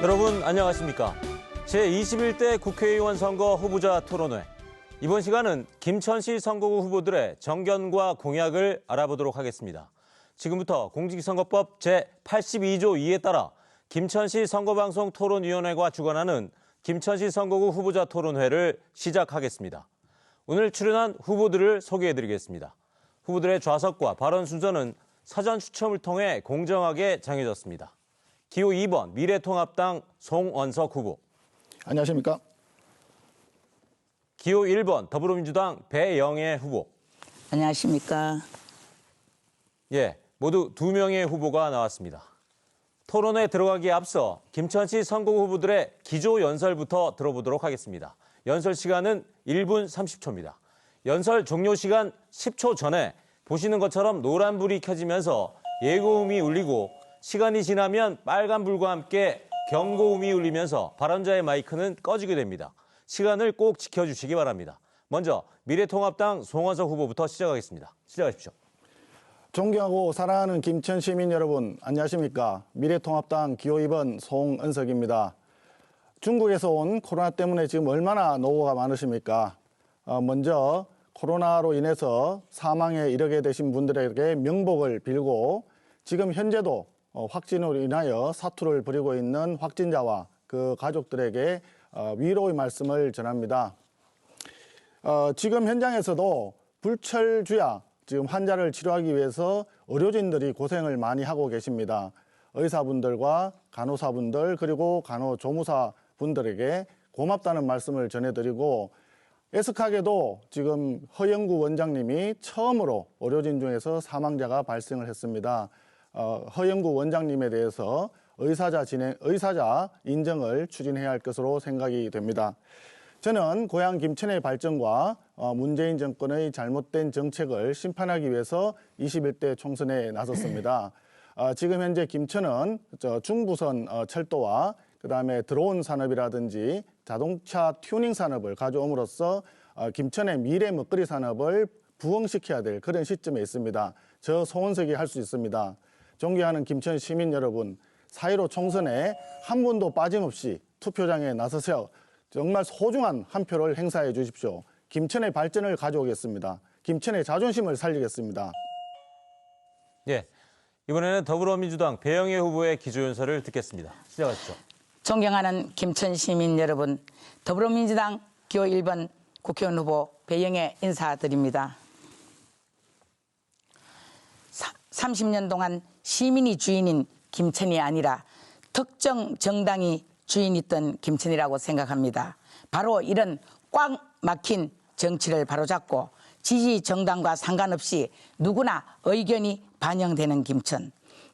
여러분 안녕하십니까? 제21대 국회의원 선거 후보자 토론회. 이번 시간은 김천시 선거구 후보들의 정견과 공약을 알아보도록 하겠습니다. 지금부터 공직선거법 제82조 2에 따라 김천시 선거방송 토론위원회가 주관하는 김천시 선거구 후보자 토론회를 시작하겠습니다. 오늘 출연한 후보들을 소개해드리겠습니다. 후보들의 좌석과 발언 순서는 사전 추첨을 통해 공정하게 정해졌습니다. 기호 2번 미래통합당 송원석 후보. 안녕하십니까? 기호 1번 더불어민주당 배영애 후보. 안녕하십니까? 예, 모두 2명의 후보가 나왔습니다. 토론에 들어가기에 앞서 김천시 선거구 후보들의 기조 연설부터 들어보도록 하겠습니다. 연설 시간은 1분 30초입니다. 연설 종료 시간 10초 전에 보시는 것처럼 노란불이 켜지면서 예고음이 울리고 시간이 지나면 빨간불과 함께 경고음이 울리면서 발언자의 마이크는 꺼지게 됩니다. 시간을 꼭 지켜주시기 바랍니다. 먼저 미래통합당 송원석 후보부터 시작하겠습니다. 시작하십시오. 존경하고 사랑하는 김천 시민 여러분, 안녕하십니까? 미래통합당 기호 2번 송은석입니다. 중국에서 온 코로나 때문에 지금 얼마나 노고가 많으십니까? 먼저 코로나로 인해서 사망에 이르게 되신 분들에게 명복을 빌고 지금 현재도 확진으로 인하여 사투를 벌이고 있는 확진자와 그 가족들에게 위로의 말씀을 전합니다. 지금 현장에서도 불철주야 지금 환자를 치료하기 위해서 의료진들이 고생을 많이 하고 계십니다. 의사분들과 간호사분들 그리고 간호조무사분들에게 고맙다는 말씀을 전해드리고 애석하게도 지금 허영구 원장님이 처음으로 의료진 중에서 사망자가 발생을 했습니다. 허영구 원장님에 대해서 의사자 인정을 추진해야 할 것으로 생각이 됩니다. 저는 고향 김천의 발전과 문재인 정권의 잘못된 정책을 심판하기 위해서 21대 총선에 나섰습니다. 지금 현재 김천은 중부선 철도와 그다음에 드론 산업이라든지 자동차 튜닝 산업을 가져옴으로써 김천의 미래 먹거리 산업을 부흥시켜야 될 그런 시점에 있습니다. 저 송원석이 할 수 있습니다. 존경하는 김천 시민 여러분, 4.15 총선에 한 분도 빠짐없이 투표장에 나서서 정말 소중한 한 표를 행사해 주십시오. 김천의 발전을 가져오겠습니다. 김천의 자존심을 살리겠습니다. 예, 이번에는 더불어민주당 배영애 후보의 기조연설을 듣겠습니다. 시작하시죠. 존경하는 김천 시민 여러분, 더불어민주당 기호 1번 국회의원 후보 배영애 인사드립니다. 30년 동안 시민이 주인인 김천이 아니라 특정 정당이 주인이던 김천이라고 생각합니다. 바로 이런 꽉 막힌 정치를 바로잡고 지지 정당과 상관없이 누구나 의견이 반영되는 김천.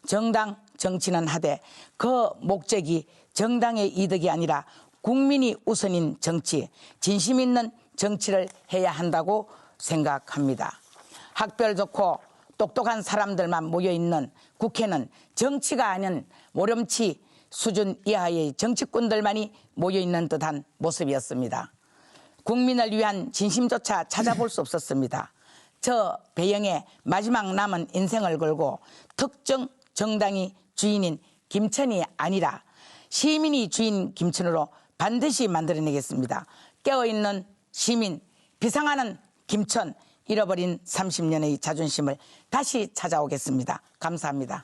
정당 정치는 하되 그 목적이 정당의 이득이 아니라 국민이 우선인 정치, 진심 있는 정치를 해야 한다고 생각합니다. 학별 좋고 똑똑한 사람들만 모여있는 국회는 정치가 아닌 모렴치 수준 이하의 정치꾼들만이 모여있는 듯한 모습이었습니다. 국민을 위한 진심조차 찾아볼 수 없었습니다. 저 배영의 마지막 남은 인생을 걸고 특정 정당이 주인인 김천이 아니라 시민이 주인 김천으로 반드시 만들어내겠습니다. 깨어있는 시민, 비상하는 김천, 잃어버린 30년의 자존심을 다시 찾아오겠습니다. 감사합니다.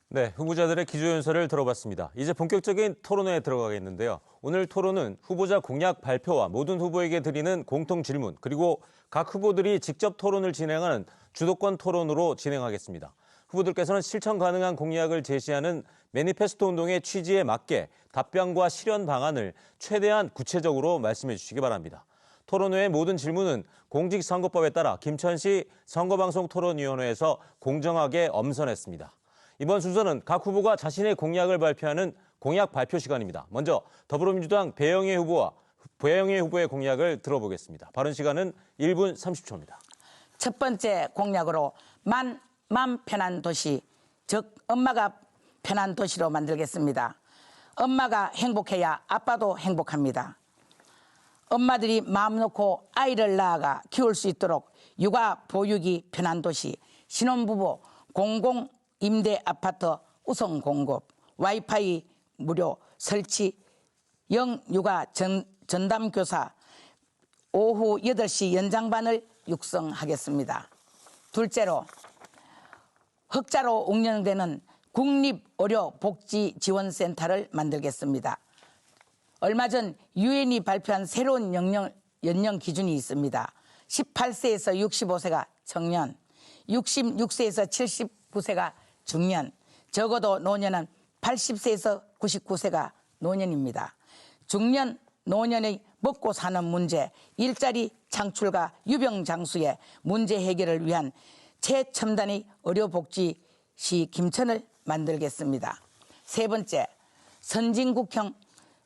네, 후보자들의 기조연설을 들어봤습니다. 이제 본격적인 토론회에 들어가겠는데요. 오늘 토론은 후보자 공약 발표와 모든 후보에게 드리는 공통 질문, 그리고 각 후보들이 직접 토론을 진행하는 주도권 토론으로 진행하겠습니다. 후보들께서는 실천 가능한 공약을 제시하는 매니페스토 운동의 취지에 맞게 답변과 실현 방안을 최대한 구체적으로 말씀해 주시기 바랍니다. 토론회의 모든 질문은 공직선거법에 따라 김천시 선거방송토론위원회에서 공정하게 엄선했습니다. 이번 순서는 각 후보가 자신의 공약을 발표하는 공약 발표 시간입니다. 먼저 더불어민주당 배영애 후보의 공약을 들어보겠습니다. 발언 시간은 1분 30초입니다. 첫 번째 공약으로 맘 편한 도시, 즉 엄마가 편한 도시로 만들겠습니다. 엄마가 행복해야 아빠도 행복합니다. 엄마들이 마음 놓고 아이를 낳아가 키울 수 있도록 육아 보육이 편한 도시, 신혼부부 공공 임대 아파트 우선 공급, 와이파이 무료 설치, 영육아 전담교사, 오후 8시 연장반을 육성하겠습니다. 둘째로 흑자로 운영되는 국립의료복지지원센터를 만들겠습니다. 얼마 전 유엔이 발표한 새로운 연령 기준이 있습니다. 18세에서 65세가 청년, 66세에서 79세가 중년, 적어도 노년은 80세에서 99세가 노년입니다. 중년, 노년의 먹고 사는 문제, 일자리 창출과 유병장수의 문제 해결을 위한 최첨단의 의료복지시 김천을 만들겠습니다. 세 번째, 선진국형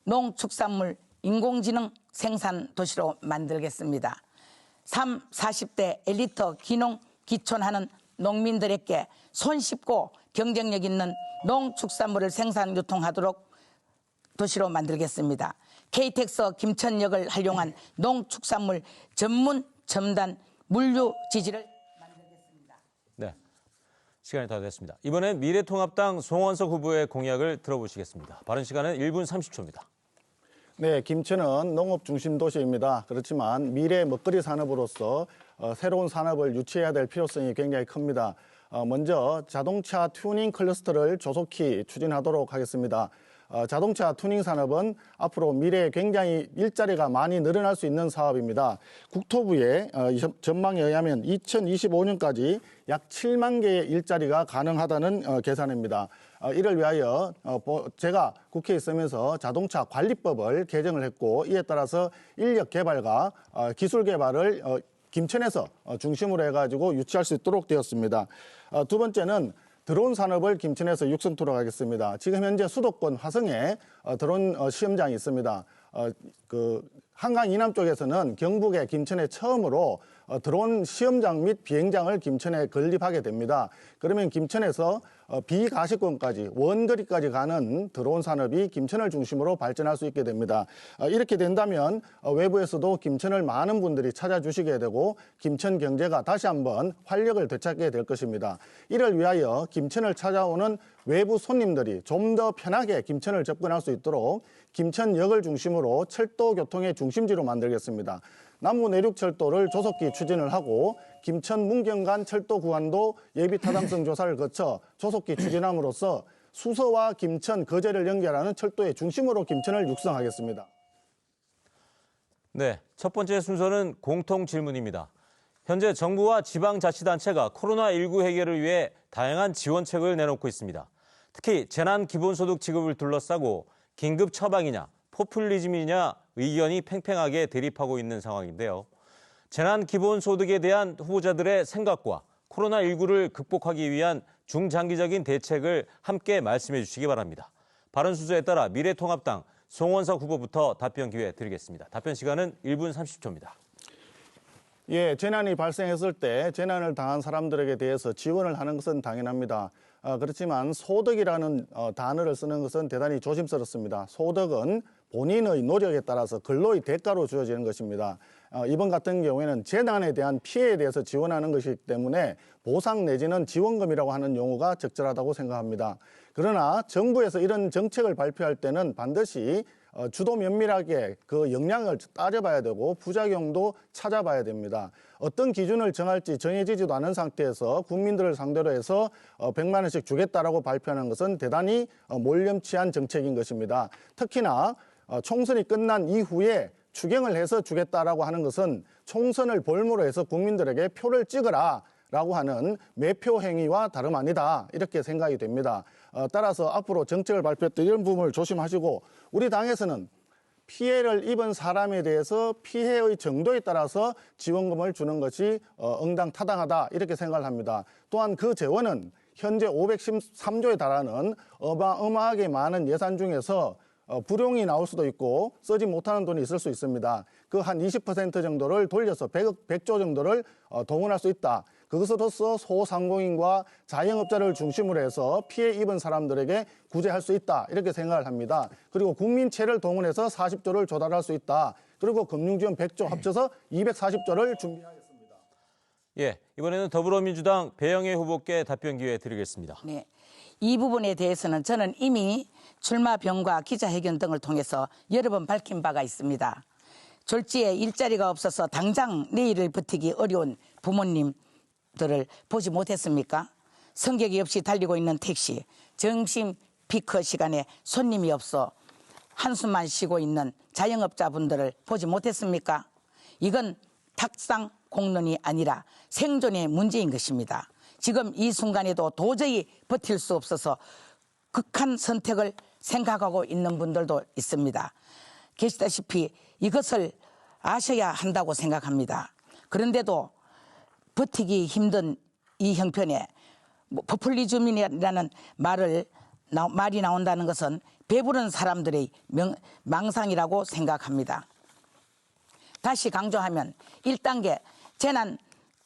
농축산물 인공지능 생산 도시로 만들겠습니다. 30, 40대 엘리트 기농 기촌하는 농민들에게 손쉽고 경쟁력 있는 농축산물을 생산 유통하도록 도시로 만들겠습니다. KTX 김천역을 활용한 농축산물 전문 첨단 물류 지지를 만들겠습니다. 네, 시간이 다 됐습니다. 이번엔 미래통합당 송원석 후보의 공약을 들어보시겠습니다. 발언 시간은 1분 30초입니다. 네, 김천은 농업 중심 도시입니다. 그렇지만 미래 먹거리 산업으로서 새로운 산업을 유치해야 될 필요성이 굉장히 큽니다. 먼저 자동차 튜닝 클러스터를 조속히 추진하도록 하겠습니다. 자동차 튜닝 산업은 앞으로 미래에 굉장히 일자리가 많이 늘어날 수 있는 사업입니다. 국토부의 전망에 의하면 2025년까지 약 7만 개의 일자리가 가능하다는 계산입니다. 이를 위하여 제가 국회에 있으면서 자동차 관리법을 개정을 했고, 이에 따라서 인력 개발과 기술 개발을 김천에서 중심으로 해가지고 유치할 수 있도록 되었습니다. 두 번째는 드론 산업을 김천에서 육성토록 하겠습니다. 지금 현재 수도권 화성에 드론 시험장이 있습니다. 한강 이남 쪽에서는 경북의 김천에 처음으로 드론 시험장 및 비행장을 김천에 건립하게 됩니다. 그러면 김천에서 비가시권까지 원거리까지 가는 드론 산업이 김천을 중심으로 발전할 수 있게 됩니다. 이렇게 된다면 외부에서도 김천을 많은 분들이 찾아주시게 되고 김천 경제가 다시 한번 활력을 되찾게 될 것입니다. 이를 위하여 김천을 찾아오는 외부 손님들이 좀 더 편하게 김천을 접근할 수 있도록 김천역을 중심으로 철도 교통의 중심지로 만들겠습니다. 남부 내륙철도를 조속히 추진을 하고 김천 문경간 철도 구간도 예비 타당성 조사를 거쳐 조속히 추진함으로써 수서와 김천, 거제를 연결하는 철도의 중심으로 김천을 육성하겠습니다. 네, 첫 번째 순서는 공통 질문입니다. 현재 정부와 지방자치단체가 코로나19 해결을 위해 다양한 지원책을 내놓고 있습니다. 특히 재난기본소득 지급을 둘러싸고 긴급 처방이냐, 포퓰리즘이냐 의견이 팽팽하게 대립하고 있는 상황인데요. 재난기본소득에 대한 후보자들의 생각과 코로나19를 극복하기 위한 중장기적인 대책을 함께 말씀해 주시기 바랍니다. 발언 순서에 따라 미래통합당 송원석 후보부터 답변 기회 드리겠습니다. 답변 시간은 1분 30초입니다. 예, 재난이 발생했을 때 재난을 당한 사람들에게 대해서 지원을 하는 것은 당연합니다. 그렇지만 소득이라는 단어를 쓰는 것은 대단히 조심스럽습니다. 소득은 본인의 노력에 따라서 근로의 대가로 주어지는 것입니다. 이번 같은 경우에는 재난에 대한 피해에 대해서 지원하는 것이기 때문에 보상 내지는 지원금이라고 하는 용어가 적절하다고 생각합니다. 그러나 정부에서 이런 정책을 발표할 때는 반드시 주도 면밀하게 그 영향을 따져봐야 되고 부작용도 찾아봐야 됩니다. 어떤 기준을 정할지 정해지지도 않은 상태에서 국민들을 상대로 해서 100만 원씩 주겠다라고 발표하는 것은 대단히 몰염치한 정책인 것입니다. 특히나 총선이 끝난 이후에 추경을 해서 주겠다라고 하는 것은 총선을 볼모로 해서 국민들에게 표를 찍어라 라고 하는 매표 행위와 다름 아니다, 이렇게 생각이 됩니다. 따라서 앞으로 정책을 발표할 때 이런 부분을 조심하시고, 우리 당에서는 피해를 입은 사람에 대해서 피해의 정도에 따라서 지원금을 주는 것이 응당타당하다, 이렇게 생각을 합니다. 또한 그 재원은 현재 513조에 달하는 어마어마하게 많은 예산 중에서 불용이 나올 수도 있고 쓰지 못하는 돈이 있을 수 있습니다. 그 한 20% 정도를 돌려서 100조 정도를 동원할 수 있다. 그것으로서 소상공인과 자영업자를 중심으로 해서 피해 입은 사람들에게 구제할 수 있다, 이렇게 생각을 합니다. 그리고 국민채를 동원해서 40조를 조달할 수 있다. 그리고 금융지원 100조 합쳐서 240조를 준비하겠습니다. 예, 이번에는 더불어민주당 배영애 후보께 답변 기회 드리겠습니다. 네, 이 부분에 대해서는 저는 이미 출마병과 기자회견 등을 통해서 여러 번 밝힌 바가 있습니다. 졸지에 일자리가 없어서 당장 내일을 버티기 어려운 부모님들을 보지 못했습니까? 성격이 없이 달리고 있는 택시, 점심 피크 시간에 손님이 없어 한숨만 쉬고 있는 자영업자분들을 보지 못했습니까? 이건 탁상 공론이 아니라 생존의 문제인 것입니다. 지금 이 순간에도 도저히 버틸 수 없어서 극한 선택을 생각하고 있는 분들도 있습니다. 계시다시피 이것을 아셔야 한다고 생각합니다. 그런데도 버티기 힘든 이 형편에 포퓰리즘이라는 말이 나온다는 것은 배부른 사람들의 망상이라고 생각합니다. 다시 강조하면 1단계 재난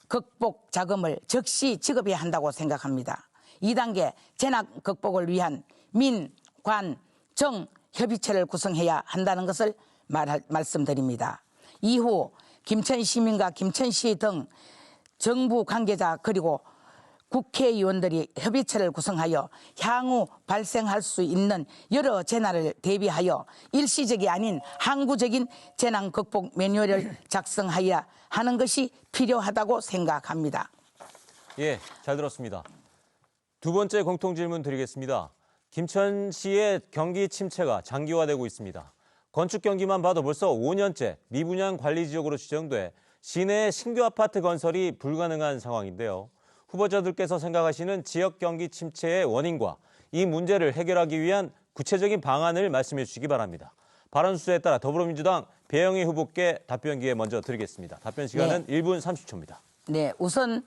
극복 자금을 즉시 지급해야 한다고 생각합니다. 2단계 재난 극복을 위한 민, 관, 정 협의체를 구성해야 한다는 것을 말씀드립니다. 이후 김천 시민과 김천시 등 정부 관계자 그리고 국회의원들이 협의체를 구성하여 향후 발생할 수 있는 여러 재난을 대비하여 일시적이 아닌 항구적인 재난 극복 매뉴얼을 작성하여야 하는 것이 필요하다고 생각합니다. 예, 잘 들었습니다. 두 번째 공통 질문 드리겠습니다. 김천시의 경기 침체가 장기화되고 있습니다. 건축 경기만 봐도 벌써 5년째 미분양 관리 지역으로 지정돼 시내 신규 아파트 건설이 불가능한 상황인데요. 후보자들께서 생각하시는 지역 경기 침체의 원인과 이 문제를 해결하기 위한 구체적인 방안을 말씀해 주시기 바랍니다. 발언 순서에 따라 더불어민주당 배영희 후보께 답변 기회 먼저 드리겠습니다. 답변 시간은 1분 30초입니다. 네, 우선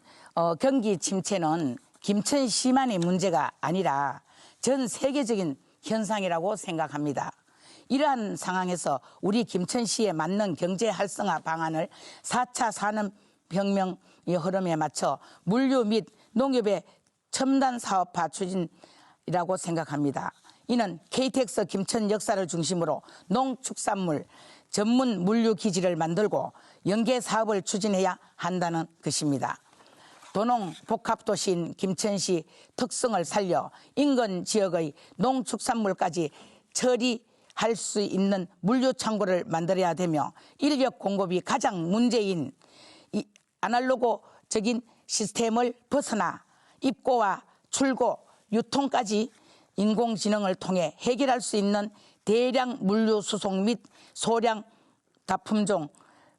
경기 침체는 김천시만의 문제가 아니라 전 세계적인 현상이라고 생각합니다. 이러한 상황에서 우리 김천시에 맞는 경제 활성화 방안을 4차 산업혁명의 흐름에 맞춰 물류 및 농업의 첨단 사업화 추진이라고 생각합니다. 이는 KTX 김천 역사를 중심으로 농축산물 전문 물류 기지를 만들고 연계 사업을 추진해야 한다는 것입니다. 도농 복합도시인 김천시 특성을 살려 인근 지역의 농축산물까지 처리할 수 있는 물류 창고를 만들어야 되며 인력 공급이 가장 문제인 이 아날로그적인 시스템을 벗어나 입고와 출고, 유통까지 인공지능을 통해 해결할 수 있는 대량 물류 수송 및 소량 납품종,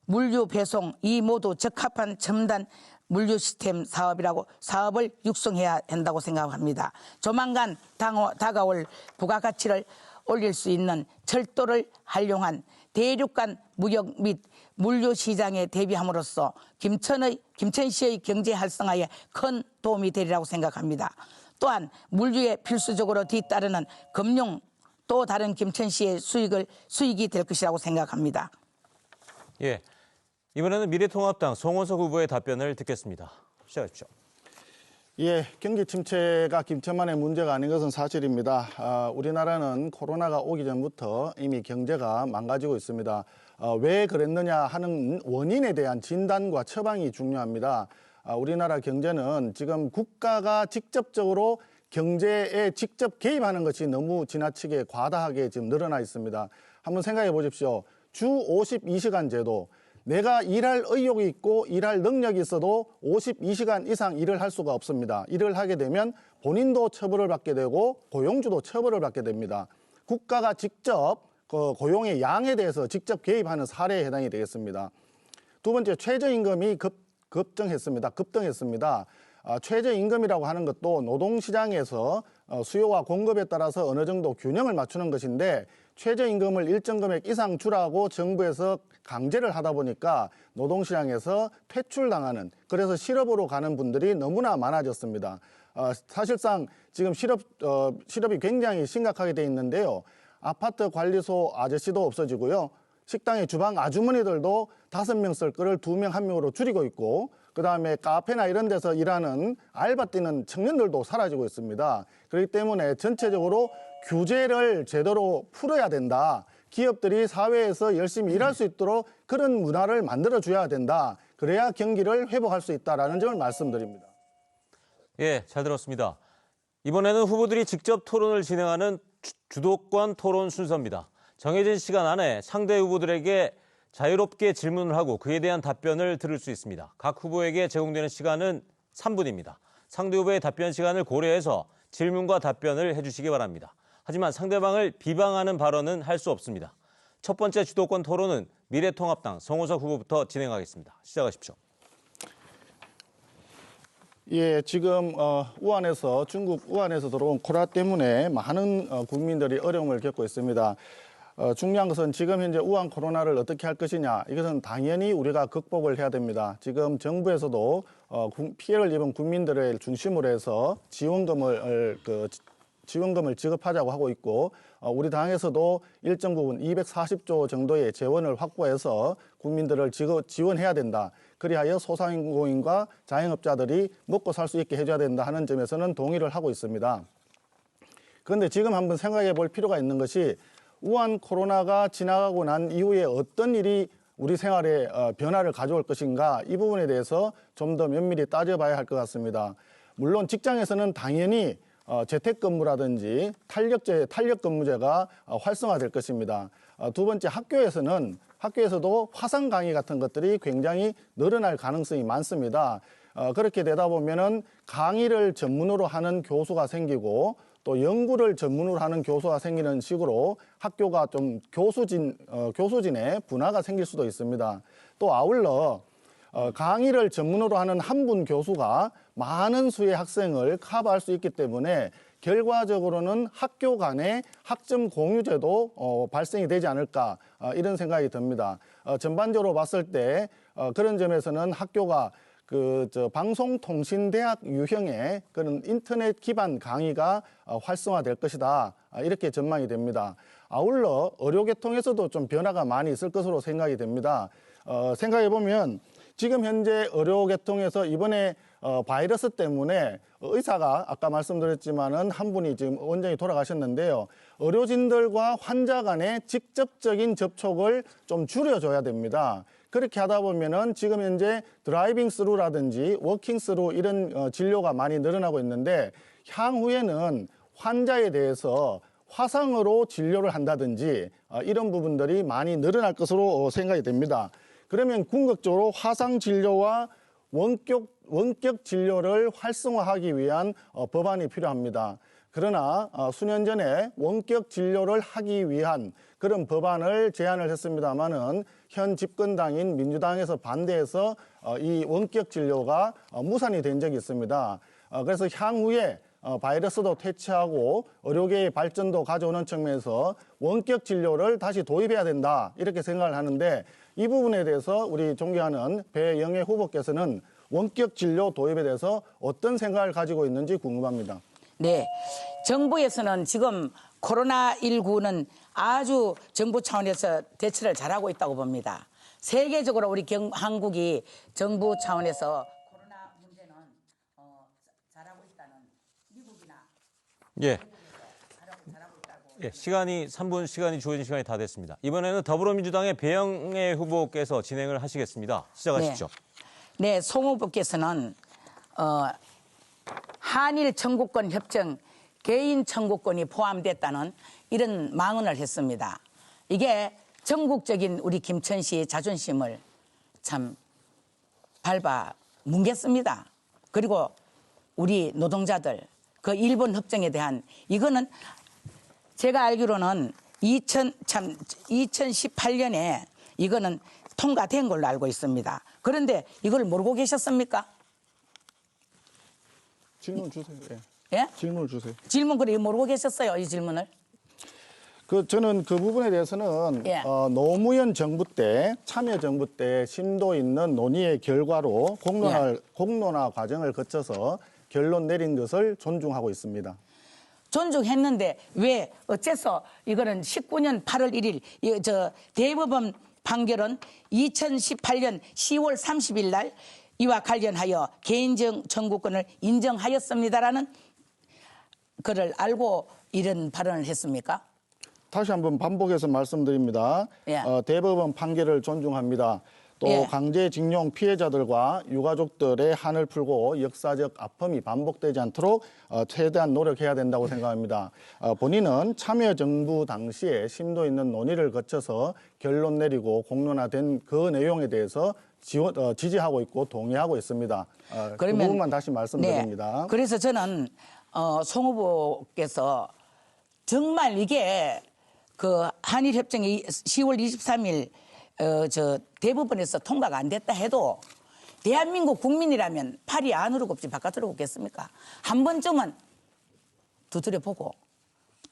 물류 배송 이 모두 적합한 첨단 물류 시스템 사업을 육성해야 한다고 생각합니다. 조만간 다가올 부가가치를 올릴 수 있는 철도를 활용한 대륙간 무역 및 물류 시장에 대비함으로써 김천시의 경제 활성화에 큰 도움이 되리라고 생각합니다. 또한 물류에 필수적으로 뒤따르는 금융 또 다른 김천시의 수익이 될 것이라고 생각합니다. 예, 이번에는 미래통합당 송원석 후보의 답변을 듣겠습니다. 시작하십시오. 예, 경기 침체가 김천만의 문제가 아닌 것은 사실입니다. 우리나라는 코로나가 오기 전부터 이미 경제가 망가지고 있습니다. 왜 그랬느냐 하는 원인에 대한 진단과 처방이 중요합니다. 우리나라 경제는 지금 국가가 직접적으로 경제에 직접 개입하는 것이 너무 지나치게 과다하게 지금 늘어나 있습니다. 한번 생각해 보십시오. 주 52시간 제도. 내가 일할 의욕이 있고 일할 능력이 있어도 52시간 이상 일을 할 수가 없습니다. 일을 하게 되면 본인도 처벌을 받게 되고 고용주도 처벌을 받게 됩니다. 국가가 직접 고용의 양에 대해서 직접 개입하는 사례에 해당이 되겠습니다. 두 번째, 최저임금이 급등했습니다. 최저임금이라고 하는 것도 노동시장에서 수요와 공급에 따라서 어느 정도 균형을 맞추는 것인데 최저임금을 일정 금액 이상 주라고 정부에서 강제를 하다 보니까 노동시장에서 퇴출당하는, 그래서 실업으로 가는 분들이 너무나 많아졌습니다. 사실상 지금 실업이 굉장히 심각하게 돼 있는데요. 아파트 관리소 아저씨도 없어지고요. 식당의 주방 아주머니들도 5명 쓸 거를 2명, 1명으로 줄이고 있고, 그다음에 카페나 이런 데서 일하는 알바 뛰는 청년들도 사라지고 있습니다. 그렇기 때문에 전체적으로 규제를 제대로 풀어야 된다. 기업들이 사회에서 열심히 일할 수 있도록 그런 문화를 만들어줘야 된다. 그래야 경기를 회복할 수 있다는 점을 말씀드립니다. 예, 잘 들었습니다. 이번에는 후보들이 직접 토론을 진행하는 주도권 토론 순서입니다. 정해진 시간 안에 상대 후보들에게 자유롭게 질문을 하고 그에 대한 답변을 들을 수 있습니다. 각 후보에게 제공되는 시간은 3분입니다. 상대 후보의 답변 시간을 고려해서 질문과 답변을 해주시기 바랍니다. 하지만 상대방을 비방하는 발언은 할 수 없습니다. 첫 번째 주도권 토론은 미래통합당 성호석 후보부터 진행하겠습니다. 시작하십시오. 예, 지금 중국 우한에서 들어온 코로나 때문에 많은 국민들이 어려움을 겪고 있습니다. 중요한 것은 지금 현재 우한 코로나를 어떻게 할 것이냐, 이것은 당연히 우리가 극복을 해야 됩니다. 지금 정부에서도 피해를 입은 국민들을 중심으로 해서 지원금을 지급하자고 하고 있고, 우리 당에서도 일정 부분 240조 정도의 재원을 확보해서 국민들을 지원해야 된다. 그리하여 소상공인과 자영업자들이 먹고 살 수 있게 해줘야 된다 하는 점에서는 동의를 하고 있습니다. 그런데 지금 한번 생각해 볼 필요가 있는 것이 우한 코로나가 지나가고 난 이후에 어떤 일이 우리 생활에 변화를 가져올 것인가, 이 부분에 대해서 좀 더 면밀히 따져봐야 할 것 같습니다. 물론 직장에서는 당연히 재택근무라든지 탄력근무제가 활성화될 것입니다. 두 번째, 학교에서도 화상 강의 같은 것들이 굉장히 늘어날 가능성이 많습니다. 그렇게 되다 보면은 강의를 전문으로 하는 교수가 생기고 또 연구를 전문으로 하는 교수가 생기는 식으로 학교가 좀 교수진의 분화가 생길 수도 있습니다. 또 아울러 강의를 전문으로 하는 한 분 교수가 많은 수의 학생을 커버할 수 있기 때문에 결과적으로는 학교 간의 학점 공유제도 발생이 되지 않을까, 이런 생각이 듭니다. 전반적으로 봤을 때 그런 점에서는 학교가 방송통신대학 유형의 그런 인터넷 기반 강의가 활성화될 것이다, 이렇게 전망이 됩니다. 아울러 의료계통에서도 좀 변화가 많이 있을 것으로 생각이 됩니다. 생각해 보면 지금 현재 의료계통에서 이번에 바이러스 때문에 의사가 아까 말씀드렸지만은 한 분이 지금 원장이 돌아가셨는데요. 의료진들과 환자 간의 직접적인 접촉을 좀 줄여줘야 됩니다. 그렇게 하다 보면은 지금 현재 드라이빙 스루라든지 워킹 스루 이런 진료가 많이 늘어나고 있는데, 향후에는 환자에 대해서 화상으로 진료를 한다든지 이런 부분들이 많이 늘어날 것으로 생각이 됩니다. 그러면 궁극적으로 화상 진료와 원격 진료를 활성화하기 위한 법안이 필요합니다. 그러나 수년 전에 원격 진료를 하기 위한 그런 법안을 제안을 했습니다마는 현 집권당인 민주당에서 반대해서 이 원격 진료가 무산이 된 적이 있습니다. 그래서 향후에 바이러스도 퇴치하고 의료계의 발전도 가져오는 측면에서 원격 진료를 다시 도입해야 된다, 이렇게 생각을 하는데, 이 부분에 대해서 우리 존경하는 배영애 후보께서는 원격 진료 도입에 대해서 어떤 생각을 가지고 있는지 궁금합니다. 네, 정부에서는 지금 코로나19는 아주 정부 차원에서 대처를 잘하고 있다고 봅니다. 세계적으로 우리 한국이 정부 차원에서 코로나 문제는 잘하고 있다는 미국이나 예. 예, 3분 시간이 주어진 시간이 다 됐습니다. 이번에는 더불어민주당의 배영애 후보께서 진행을 하시겠습니다. 시작하십시오. 네, 송 후보께서는 한일 청구권 협정 개인 청구권이 포함됐다는 이런 망언을 했습니다. 이게 전국적인 우리 김천시의 자존심을 참 밟아 뭉갰습니다. 그리고 우리 노동자들 그 일본 협정에 대한, 이거는 제가 알기로는 2018년에 이거는 통과된 걸로 알고 있습니다. 그런데 이걸 모르고 계셨습니까? 질문 주세요. 예? 예? 질문을 주세요. 질문 그래 모르고 계셨어요, 이 질문을? 저는 그 부분에 대해서는 예. 노무현 정부 때, 참여정부 때 심도 있는 논의의 결과로 공론화 과정을 거쳐서 결론 내린 것을 존중하고 있습니다. 존중했는데 왜 어째서 이거는 19년 8월 1일 대법원 판결은 2018년 10월 30일 날 이와 관련하여 개인적 청구권을 인정하였습니다라는 그를 알고 이런 발언을 했습니까? 다시 한번 반복해서 말씀드립니다. 예. 대법원 판결을 존중합니다. 또 예. 강제징용 피해자들과 유가족들의 한을 풀고 역사적 아픔이 반복되지 않도록 최대한 노력해야 된다고 생각합니다. 본인은 참여정부 당시에 심도 있는 논의를 거쳐서 결론 내리고 공론화된 그 내용에 대해서 지지하고 있고 동의하고 있습니다. 그 부분만 다시 말씀드립니다. 네. 그래서 저는 송 후보께서 정말 이게 그 한일협정이 10월 23일 대법원에서 통과가 안 됐다 해도 대한민국 국민이라면 팔이 안으로 굽지 바깥으로 굽겠습니까? 한 번쯤은 두드려 보고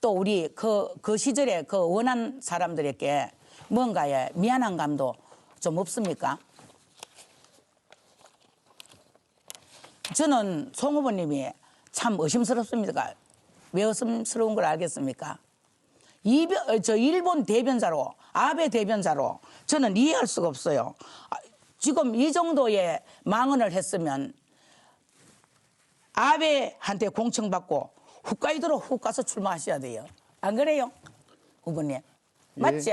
또 우리 그 시절에 그 원한 사람들에게 뭔가의 미안한 감도 좀 없습니까? 저는 송 후보님이 참 의심스럽습니다. 왜 의심스러운 걸 알겠습니까? 일본 대변자로, 아베 대변자로 저는 이해할 수가 없어요. 지금 이 정도의 망언을 했으면 아베한테 공청받고 홋카이도로 훅 가서 출마하셔야 돼요. 안 그래요? 후보님. 맞지?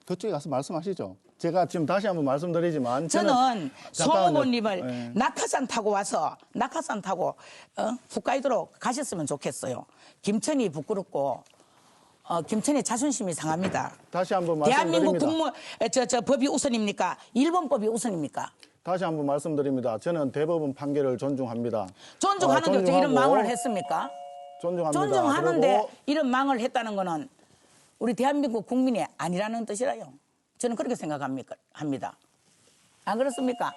그쪽에 가서 말씀하시죠. 제가 지금 다시 한번 말씀드리지만 저는 송 잠깐만요. 후보님을 네. 낙하산 타고 홋카이도로 가셨으면 좋겠어요. 김천이 부끄럽고 김천의 자존심이 상합니다. 다시 한번 대한민국 말씀드립니다. 법이 우선입니까? 일본법이 우선입니까? 다시 한번 말씀드립니다. 저는 대법원 판결을 존중합니다. 존중하는데 어떻게 이런 존중하고 망언을 했습니까? 존중합니다. 존중하는데 그리고 이런 망언을 했다는 거는 우리 대한민국 국민이 아니라는 뜻이라요. 저는 그렇게 생각합니다. 안 그렇습니까?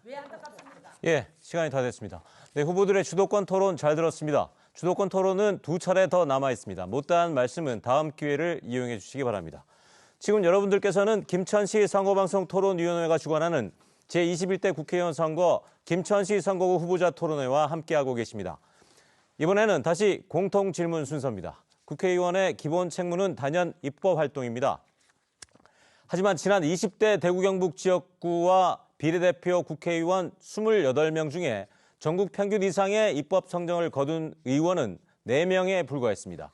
왜 안타깝습니까? 예, 시간이 다 됐습니다. 네, 후보들의 주도권 토론 잘 들었습니다. 주도권 토론은 2차례 더 남아 있습니다. 못다한 말씀은 다음 기회를 이용해 주시기 바랍니다. 지금 여러분들께서는 김천시 선거방송 토론위원회가 주관하는 제21대 국회의원 선거 김천시 선거구 후보자 토론회와 함께하고 계십니다. 이번에는 다시 공통 질문 순서입니다. 국회의원의 기본 책무는 단연 입법 활동입니다. 하지만 지난 20대 대구 경북 지역구와 비례대표 국회의원 28명 중에 전국 평균 이상의 입법 성적을 거둔 의원은 4명에 불과했습니다.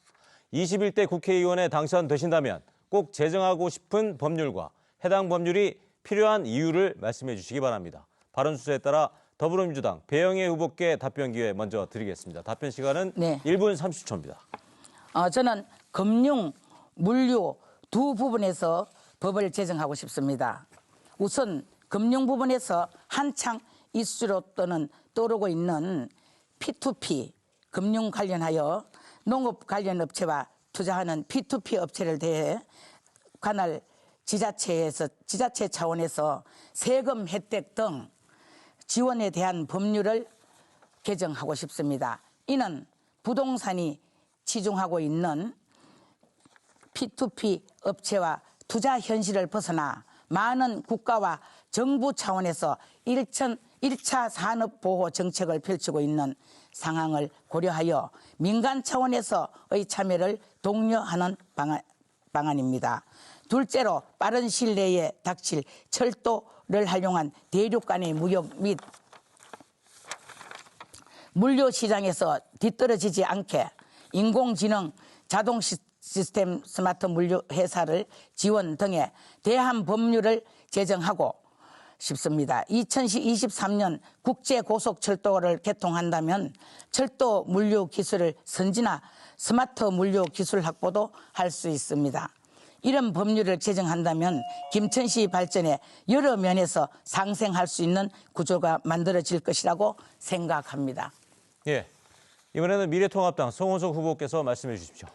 21대 국회의원에 당선되신다면 꼭 제정하고 싶은 법률과 해당 법률이 필요한 이유를 말씀해 주시기 바랍니다. 발언 순서에 따라 더불어민주당 배영애 후보께 답변 기회 먼저 드리겠습니다. 답변 시간은 네. 1분 30초입니다. 저는 금융, 물류 두 부분에서 법을 제정하고 싶습니다. 우선 금융 부분에서 한창 이슈로 떠오르고 있는 P2P, 금융 관련하여 농업 관련 업체와 투자하는 P2P 업체를 대해 관할 지자체 차원에서 세금 혜택 등 지원에 대한 법률을 개정하고 싶습니다. 이는 부동산이 치중하고 있는 P2P 업체와 투자 현실을 벗어나 많은 국가와 정부 차원에서 1차 산업보호 정책을 펼치고 있는 상황을 고려하여 민간 차원에서의 참여를 독려하는 방안입니다. 둘째로 빠른 시일 내에 닥칠 철도를 활용한 대륙 간의 무역 및 물류 시장에서 뒤떨어지지 않게 인공지능 자동 시스템 스마트 물류 회사를 지원 등의 대한 법률을 제정하고 싶습니다. 2023년 국제고속철도를 개통한다면 철도 물류 기술을 선진화, 스마트 물류 기술 확보도 할 수 있습니다. 이런 법률을 제정한다면 김천시 발전에 여러 면에서 상생할 수 있는 구조가 만들어질 것이라고 생각합니다. 예, 이번에는 미래통합당 송호석 후보께서 말씀해 주십시오.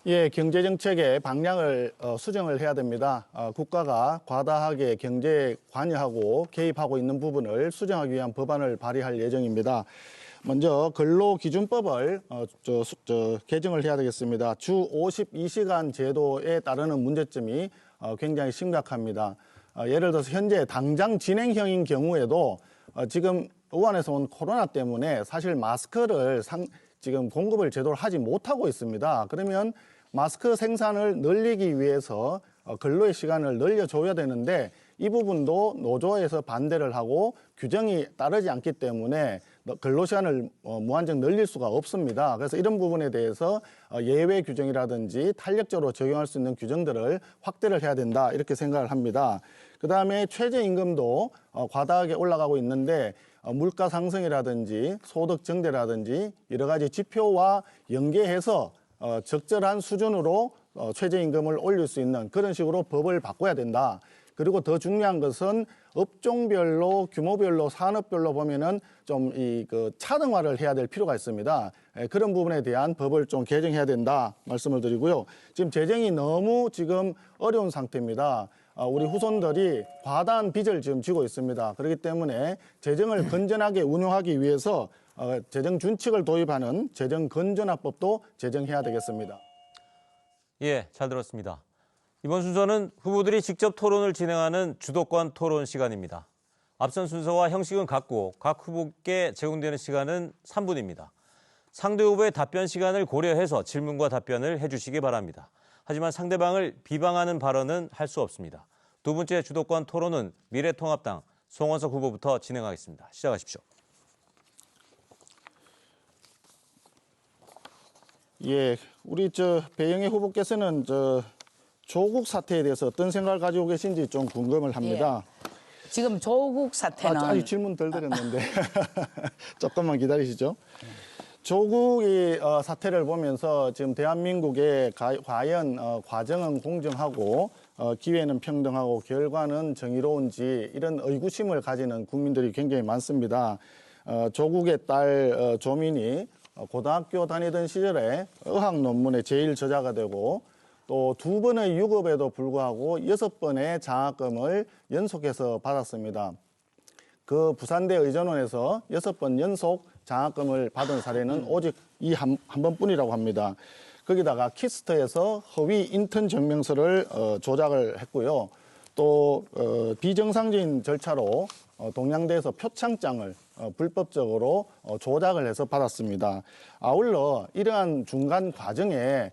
예, 경제정책의 방향을 수정을 해야 됩니다. 국가가 과다하게 경제에 관여하고 개입하고 있는 부분을 수정하기 위한 법안을 발의할 예정입니다. 먼저 근로기준법을 개정을 해야 되겠습니다. 주 52시간 제도에 따르는 문제점이 굉장히 심각합니다. 예를 들어서 현재 당장 진행형인 경우에도 지금 우한에서 온 코로나 때문에 사실 마스크를 지금 공급을 제대로 하지 못하고 있습니다. 그러면 마스크 생산을 늘리기 위해서 근로의 시간을 늘려줘야 되는데 이 부분도 노조에서 반대를 하고 규정이 따르지 않기 때문에 근로시간을 무한정 늘릴 수가 없습니다. 그래서 이런 부분에 대해서 예외 규정이라든지 탄력적으로 적용할 수 있는 규정들을 확대를 해야 된다 이렇게 생각을 합니다. 그다음에 최저임금도 과다하게 올라가고 있는데 물가 상승이라든지 소득 증대라든지 여러 가지 지표와 연계해서 적절한 수준으로 최저임금을 올릴 수 있는 그런 식으로 법을 바꿔야 된다. 그리고 더 중요한 것은 업종별로 규모별로 산업별로 보면은 좀 그 차등화를 해야 될 필요가 있습니다. 그런 부분에 대한 법을 좀 개정해야 된다 말씀을 드리고요. 지금 재정이 너무 지금 어려운 상태입니다. 우리 후손들이 과다한 빚을 지금 지고 있습니다. 그렇기 때문에 재정을 건전하게 운용하기 위해서 재정 준칙을 도입하는 재정 건전화법도 제정해야 되겠습니다. 예, 잘 들었습니다. 이번 순서는 후보들이 직접 토론을 진행하는 주도권 토론 시간입니다. 앞선 순서와 형식은 같고 각 후보께 제공되는 시간은 3분입니다. 상대 후보의 답변 시간을 고려해서 질문과 답변을 해주시기 바랍니다. 하지만 상대방을 비방하는 발언은 할 수 없습니다. 두 번째 주도권 토론은 미래통합당 송원석 후보부터 진행하겠습니다. 시작하십시오. 예, 우리 배영애 후보께서는 조국 사태에 대해서 어떤 생각을 가지고 계신지 좀 궁금을 합니다. 지금 조국 사태는 아직 질문 덜 드렸는데 조금만 기다리시죠. 조국이 사태를 보면서 지금 대한민국의 과연 과정은 공정하고 기회는 평등하고 결과는 정의로운지 이런 의구심을 가지는 국민들이 굉장히 많습니다. 조국의 딸 조민이 고등학교 다니던 시절에 의학 논문의 제일 저자가 되고 또 2번의 유급에도 불구하고 6번의 장학금을 연속해서 받았습니다. 그 부산대 의전원에서 6번 연속 장학금을 받은 사례는 오직 이 한 번뿐이라고 합니다. 거기다가 키스터에서 허위 인턴 증명서를 조작을 했고요. 또 비정상적인 절차로 동양대에서 표창장을 불법적으로 조작을 해서 받았습니다. 아울러 이러한 중간 과정에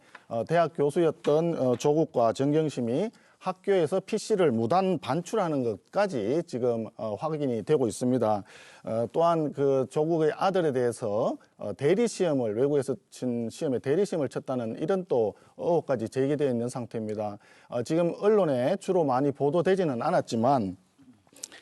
대학 교수였던 조국과 정경심이 학교에서 PC를 무단 반출하는 것까지 지금 확인이 되고 있습니다. 또한 그 조국의 아들에 대해서 대리시험을 외국에서 친 시험에 대리시험을 쳤다는 이런 또 의혹까지 제기되어 있는 상태입니다. 지금 언론에 주로 많이 보도되지는 않았지만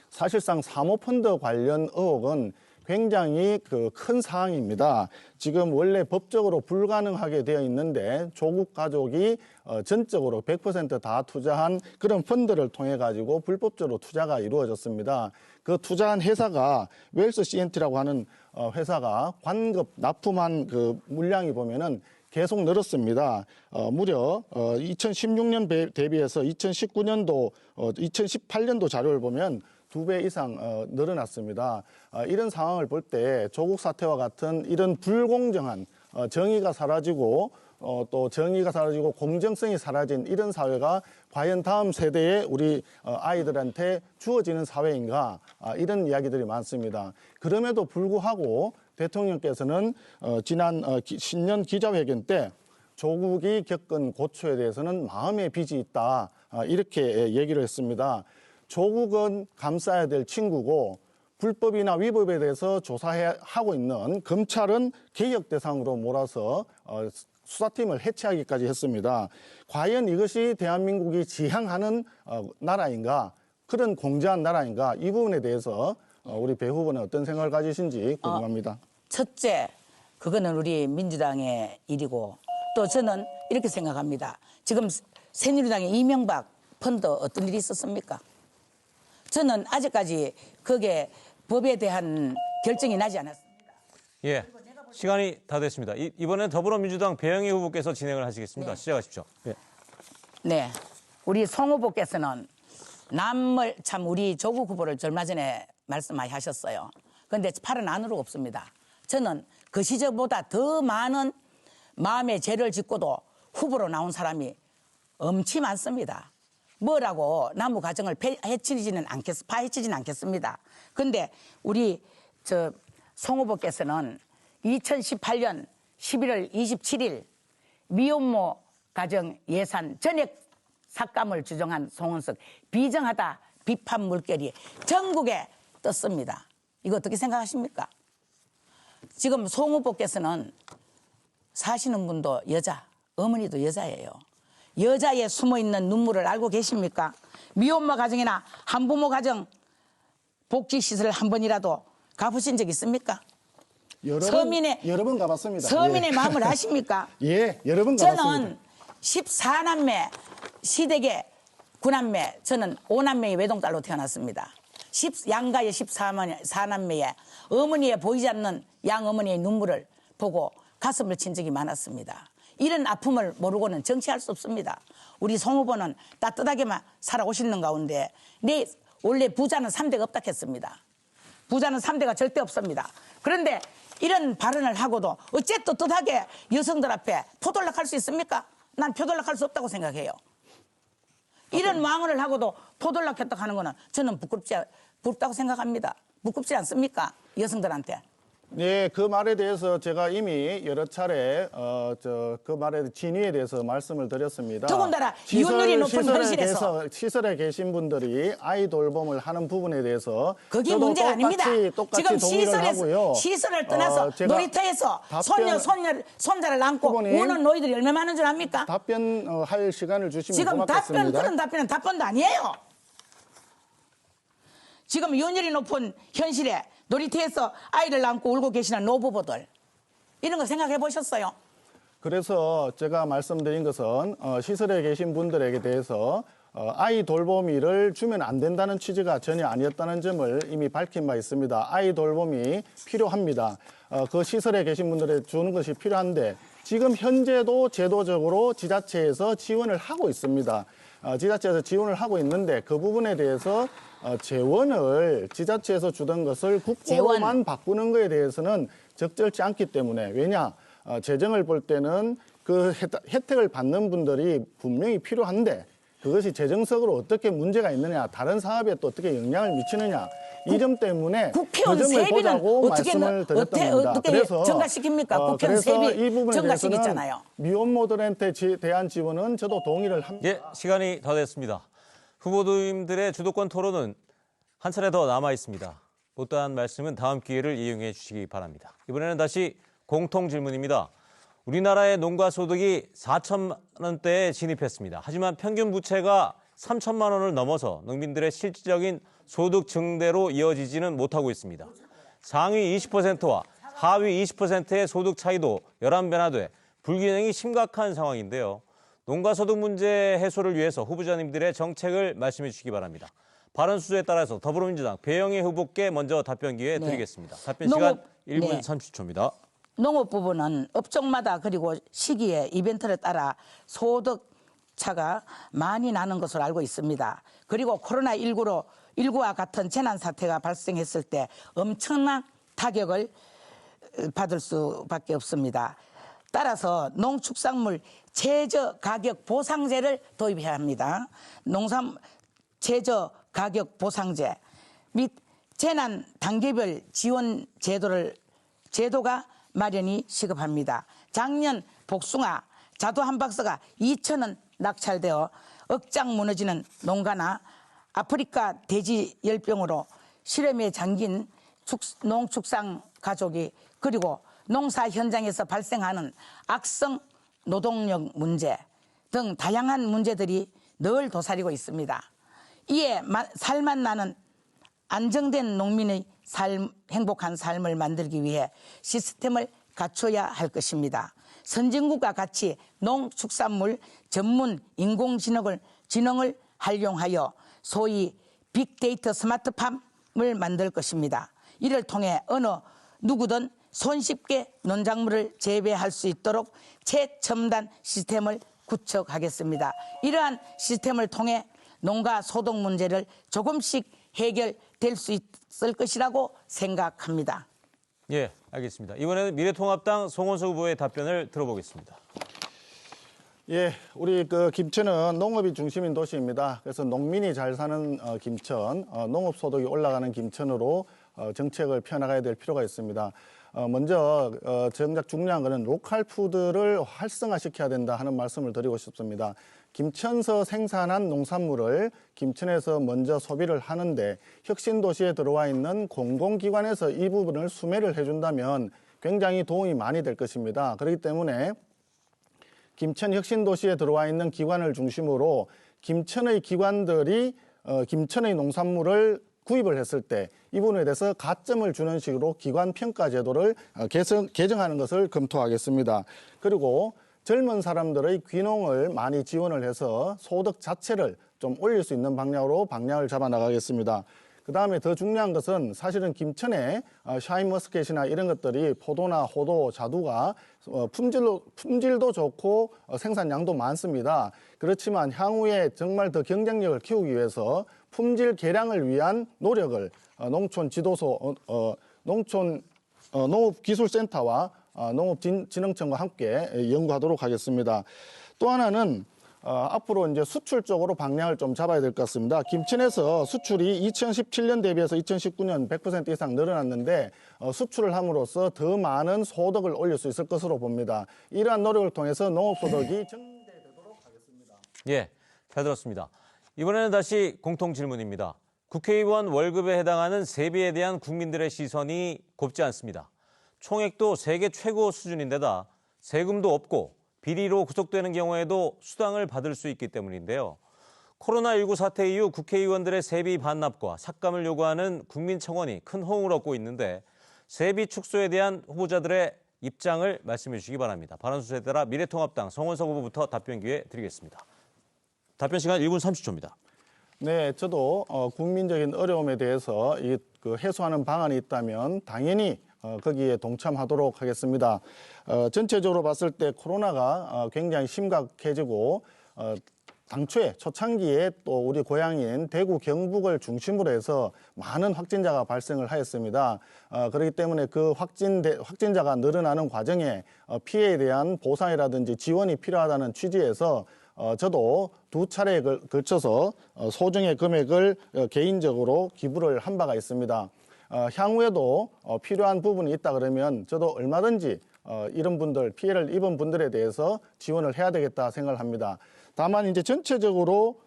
사실상 사모펀드 관련 의혹은 굉장히 큰 사항입니다. 지금 원래 법적으로 불가능하게 되어 있는데 조국 가족이 전적으로 100% 다 투자한 그런 펀드를 통해 가지고 불법적으로 투자가 이루어졌습니다. 그 투자한 회사가 웰스 CNT라고 하는 회사가 관급 납품한 그 물량이 보면은 계속 늘었습니다. 무려 2016년 대비해서 2019년도, 2018년도 자료를 보면 2배 이상 늘어났습니다. 이런 상황을 볼 때 조국 사태와 같은 이런 불공정한 정의가 사라지고 또 정의가 사라지고 공정성이 사라진 이런 사회가 과연 다음 세대의 우리 아이들한테 주어지는 사회인가 이런 이야기들이 많습니다. 그럼에도 불구하고 대통령께서는 지난 신년 기자회견 때 조국이 겪은 고초에 대해서는 마음의 빚이 있다 이렇게 얘기를 했습니다. 조국은 감싸야 될 친구고 불법이나 위법에 대해서 조사하고 있는 검찰은 개혁 대상으로 몰아서 수사팀을 해체하기까지 했습니다. 과연 이것이 대한민국이 지향하는 나라인가, 그런 공정한 나라인가, 이 부분에 대해서 우리 배 후보는 어떤 생각을 가지신지 궁금합니다. 첫째, 그거는 우리 민주당의 일이고 또 저는 이렇게 생각합니다. 지금 새누리당의 이명박 펀드 어떤 일이 있었습니까? 저는 아직까지 그게 법에 대한 결정이 나지 않았습니다. 예, 시간이 다 됐습니다. 이번엔 더불어민주당 배영애 후보께서 진행을 하시겠습니다. 네. 시작하십시오. 예. 네, 우리 송 후보께서는 남을 참 우리 조국 후보를 얼마 전에 말씀하셨어요. 그런데 팔은 안으로 없습니다. 저는 그 시절보다 더 많은 마음의 죄를 짓고도 후보로 나온 사람이 엄청 많습니다. 뭐라고 남의 가정을 파헤치지는 않겠습니다. 그런데 우리 송 후보께서는 2018년 11월 27일 미혼모 가정 예산 전액 삭감을 주장한 송원석 비정하다 비판 물결이 전국에 떴습니다. 이거 어떻게 생각하십니까? 지금 송 후보께서는 사시는 분도 여자, 어머니도 여자예요. 여자의 숨어있는 눈물을 알고 계십니까? 미혼모 가정이나 한부모 가정 복지시설 한 번이라도 가보신 적 있습니까? 여러 번 가봤습니다. 서민의 예. 마음을 아십니까? 예, 여러 번 가봤습니다. 저는 14남매 시댁의 9남매, 저는 5남매의 외동딸로 태어났습니다. 양가의 14남매의 어머니의 보이지 않는 양어머니의 눈물을 보고 가슴을 친 적이 많았습니다. 이런 아픔을 모르고는 정치할 수 없습니다. 우리 송 후보는 따뜻하게만 살아오시는 가운데 원래 부자는 3대가 없다 했습니다. 부자는 3대가 절대 없습니다. 그런데 이런 발언을 하고도 어째 떳떳하게 여성들 앞에 포돌락할 수 있습니까? 난 포돌락할 수 없다고 생각해요. 이런 망언을 하고도 포돌락했다고 하는 거는 저는 부끄럽다고 생각합니다. 부끄럽지 않습니까? 여성들한테. 네, 그 말에 대해서 제가 이미 여러 차례 그 말에 진위에 대해서 말씀을 드렸습니다. 더군다나 이혼율이 높은 현실에서 시설에 계신 분들이 아이 돌봄을 하는 부분에 대해서 그게 저도 문제가 아닙니다. 똑같이 지금 동의를 하고요. 시설을 떠나서 놀이터에서 손자를 안고 후보님, 우는 노이들이 얼마나 많은 줄 압니까? 답변할 시간을 주시면 지금 고맙겠습니다. 그런 답변은 답변도 아니에요. 지금 이혼율이 높은 현실에 놀이터에서 아이를 안고 울고 계시는 노부부들 이런 거 생각해 보셨어요? 그래서 제가 말씀드린 것은 시설에 계신 분들에게 대해서 아이 돌보미를 주면 안 된다는 취지가 전혀 아니었다는 점을 이미 밝힌 바 있습니다. 아이 돌봄이 필요합니다. 그 시설에 계신 분들에 주는 것이 필요한데 지금 현재도 제도적으로 지자체에서 지원을 하고 있습니다. 지자체에서 지원을 하고 있는데 그 부분에 대해서 재원을 지자체에서 주던 것을 국고로만 바꾸는 것에 대해서는 적절치 않기 때문에 왜냐 재정을 볼 때는 그 혜택을 받는 분들이 분명히 필요한데 그것이 재정적으로 어떻게 문제가 있느냐 다른 사업에 또 어떻게 영향을 미치느냐 이 점 때문에 국회의원 그 점을 세비는 보자고 말씀을 드렸던 겁니다. 어떻게 그래서 전가시킵니까? 국회의원 세비 이 부분에 전가식 대해서는 있잖아요. 미혼모들한테 대한 지원은 저도 동의를 합니다. 예, 시간이 다 됐습니다. 후보님들의 주도권 토론은 한 차례 더 남아 있습니다. 못다한 말씀은 다음 기회를 이용해 주시기 바랍니다. 이번에는 다시 공통 질문입니다. 우리나라의 농가 소득이 4천만 원대에 진입했습니다. 하지만 평균 부채가 3천만 원을 넘어서 농민들의 실질적인 소득 증대로 이어지지는 못하고 있습니다. 상위 20%와 하위 20%의 소득 차이도 11배나 돼 불균형이 심각한 상황인데요. 농가 소득 문제 해소를 위해서 후보자님들의 정책을 말씀해 주시기 바랍니다. 발언 수조에 따라서 더불어민주당 배영애 후보께 먼저 답변 기회 드리겠습니다. 답변 시간 1분 30초입니다. 농업 부분은 업종마다 그리고 시기에 이벤트에 따라 소득 차가 많이 나는 것으로 알고 있습니다. 그리고 코로나19와 같은 재난 사태가 발생했을 때 엄청난 타격을 받을 수밖에 없습니다. 따라서 농축산물 최저 가격 보상제를 도입해야 합니다. 농산 최저 가격 보상제 및 재난 단계별 지원 제도가 마련이 시급합니다. 작년 복숭아 자두 한 박스가 2,000원 낙찰되어 억장 무너지는 농가나 아프리카 돼지 열병으로 실험에 잠긴 농축산 가족이 그리고 농사 현장에서 발생하는 악성 노동력 문제 등 다양한 문제들이 늘 도사리고 있습니다. 이에 살만 나는 안정된 농민의 행복한 삶을 만들기 위해 시스템을 갖춰야 할 것입니다. 선진국과 같이 농축산물 전문 인공지능을 활용하여 소위 빅데이터 스마트팜을 만들 것입니다. 이를 통해 어느 누구든 손쉽게 농작물을 재배할 수 있도록 최첨단 시스템을 구축하겠습니다. 이러한 시스템을 통해 농가 소득 문제를 조금씩 해결될 수 있을 것이라고 생각합니다. 예, 알겠습니다. 이번에는 미래통합당 송원석 후보의 답변을 들어보겠습니다. 예, 우리 김천은 농업이 중심인 도시입니다. 그래서 농민이 잘 사는 김천, 농업 소득이 올라가는 김천으로 정책을 펴나가야 될 필요가 있습니다. 먼저 정작 중요한 것은 로컬 푸드를 활성화시켜야 된다 하는 말씀을 드리고 싶습니다. 김천서 생산한 농산물을 김천에서 먼저 소비를 하는데 혁신도시에 들어와 있는 공공기관에서 이 부분을 수매를 해준다면 굉장히 도움이 많이 될 것입니다. 그렇기 때문에 김천 혁신도시에 들어와 있는 기관을 중심으로 김천의 기관들이 김천의 농산물을 구입을 했을 때 이 부분에 대해서 가점을 주는 식으로 기관 평가 제도를 개정하는 것을 검토하겠습니다. 그리고 젊은 사람들의 귀농을 많이 지원을 해서 소득 자체를 좀 올릴 수 있는 방향을 잡아 나가겠습니다. 그 다음에 더 중요한 것은 사실은 김천에 샤인머스켓이나 이런 것들이 포도나 호도, 자두가 품질도 좋고 생산량도 많습니다. 그렇지만 향후에 정말 더 경쟁력을 키우기 위해서 품질 개량을 위한 노력을 농업기술센터와 농업진흥청과 함께 연구하도록 하겠습니다. 또 하나는 앞으로 이제 수출 쪽으로 방향을 좀 잡아야 될 것 같습니다. 김천에서 수출이 2017년 대비해서 2019년 100% 이상 늘어났는데 수출을 함으로써 더 많은 소득을 올릴 수 있을 것으로 봅니다. 이러한 노력을 통해서 농업소득이 증대되도록 하겠습니다. 예, 잘 들었습니다. 이번에는 다시 공통 질문입니다. 국회의원 월급에 해당하는 세비에 대한 국민들의 시선이 곱지 않습니다. 총액도 세계 최고 수준인데다 세금도 없고 비리로 구속되는 경우에도 수당을 받을 수 있기 때문인데요. 코로나19 사태 이후 국회의원들의 세비 반납과 삭감을 요구하는 국민청원이 큰 호응을 얻고 있는데 세비 축소에 대한 후보자들의 입장을 말씀해 주시기 바랍니다. 발언순서에 따라 미래통합당 성원석 후보부터 답변 기회 드리겠습니다. 답변 시간 1분 30초입니다. 네, 저도 국민적인 어려움에 대해서 해소하는 방안이 있다면 당연히 거기에 동참하도록 하겠습니다. 전체적으로 봤을 때 코로나가 굉장히 심각해지고 당초에 초창기에 또 우리 고향인 대구 경북을 중심으로 해서 많은 확진자가 발생을 하였습니다. 그렇기 때문에 그 확진자가 늘어나는 과정에 피해에 대한 보상이라든지 지원이 필요하다는 취지에서 저도 두 차례에 걸쳐서 소정의 금액을 개인적으로 기부를 한 바가 있습니다. 향후에도 필요한 부분이 있다 그러면 저도 얼마든지 이런 분들, 피해를 입은 분들에 대해서 지원을 해야 되겠다 생각을 합니다. 다만 이제 전체적으로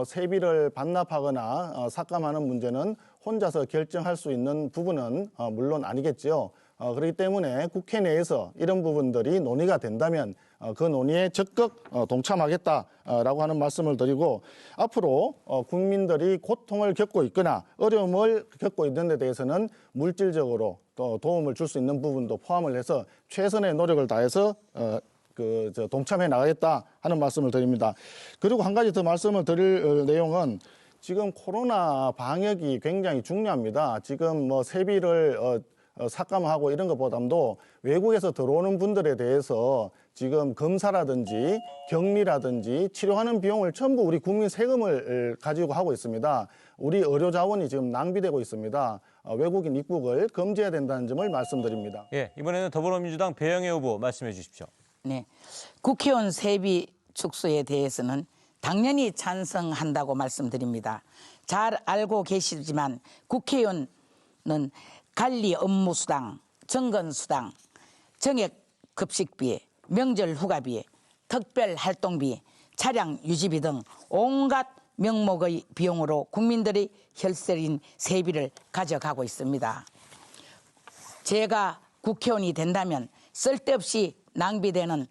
세비를 반납하거나 삭감하는 문제는 혼자서 결정할 수 있는 부분은 물론 아니겠죠. 그렇기 때문에 국회 내에서 이런 부분들이 논의가 된다면 그 논의에 적극 동참하겠다라고 하는 말씀을 드리고 앞으로 국민들이 고통을 겪고 있거나 어려움을 겪고 있는 데 대해서는 물질적으로 또 도움을 줄 수 있는 부분도 포함을 해서 최선의 노력을 다해서 동참해 나가겠다 하는 말씀을 드립니다. 그리고 한 가지 더 말씀을 드릴 내용은 지금 코로나 방역이 굉장히 중요합니다. 지금 뭐 세비를 삭감하고 이런 것보다도 외국에서 들어오는 분들에 대해서 지금 검사라든지 격리라든지 치료하는 비용을 전부 우리 국민 세금을 가지고 하고 있습니다. 우리 의료 자원이 지금 낭비되고 있습니다. 외국인 입국을 금지해야 된다는 점을 말씀드립니다. 예, 이번에는 더불어민주당 배영애 후보 말씀해 주십시오. 네, 국회의원 세비 축소에 대해서는 당연히 찬성한다고 말씀드립니다. 잘 알고 계시지만 국회의원은 관리 업무 수당, 정건 수당, 정액 급식비, 명절 휴가비, 특별 활동비, 차량 유지비 등 온갖 명목의 비용으로 국민들의 혈세인 세비를 가져가고 있습니다. 제가 국회의원이 된다면 쓸데없이 낭비되는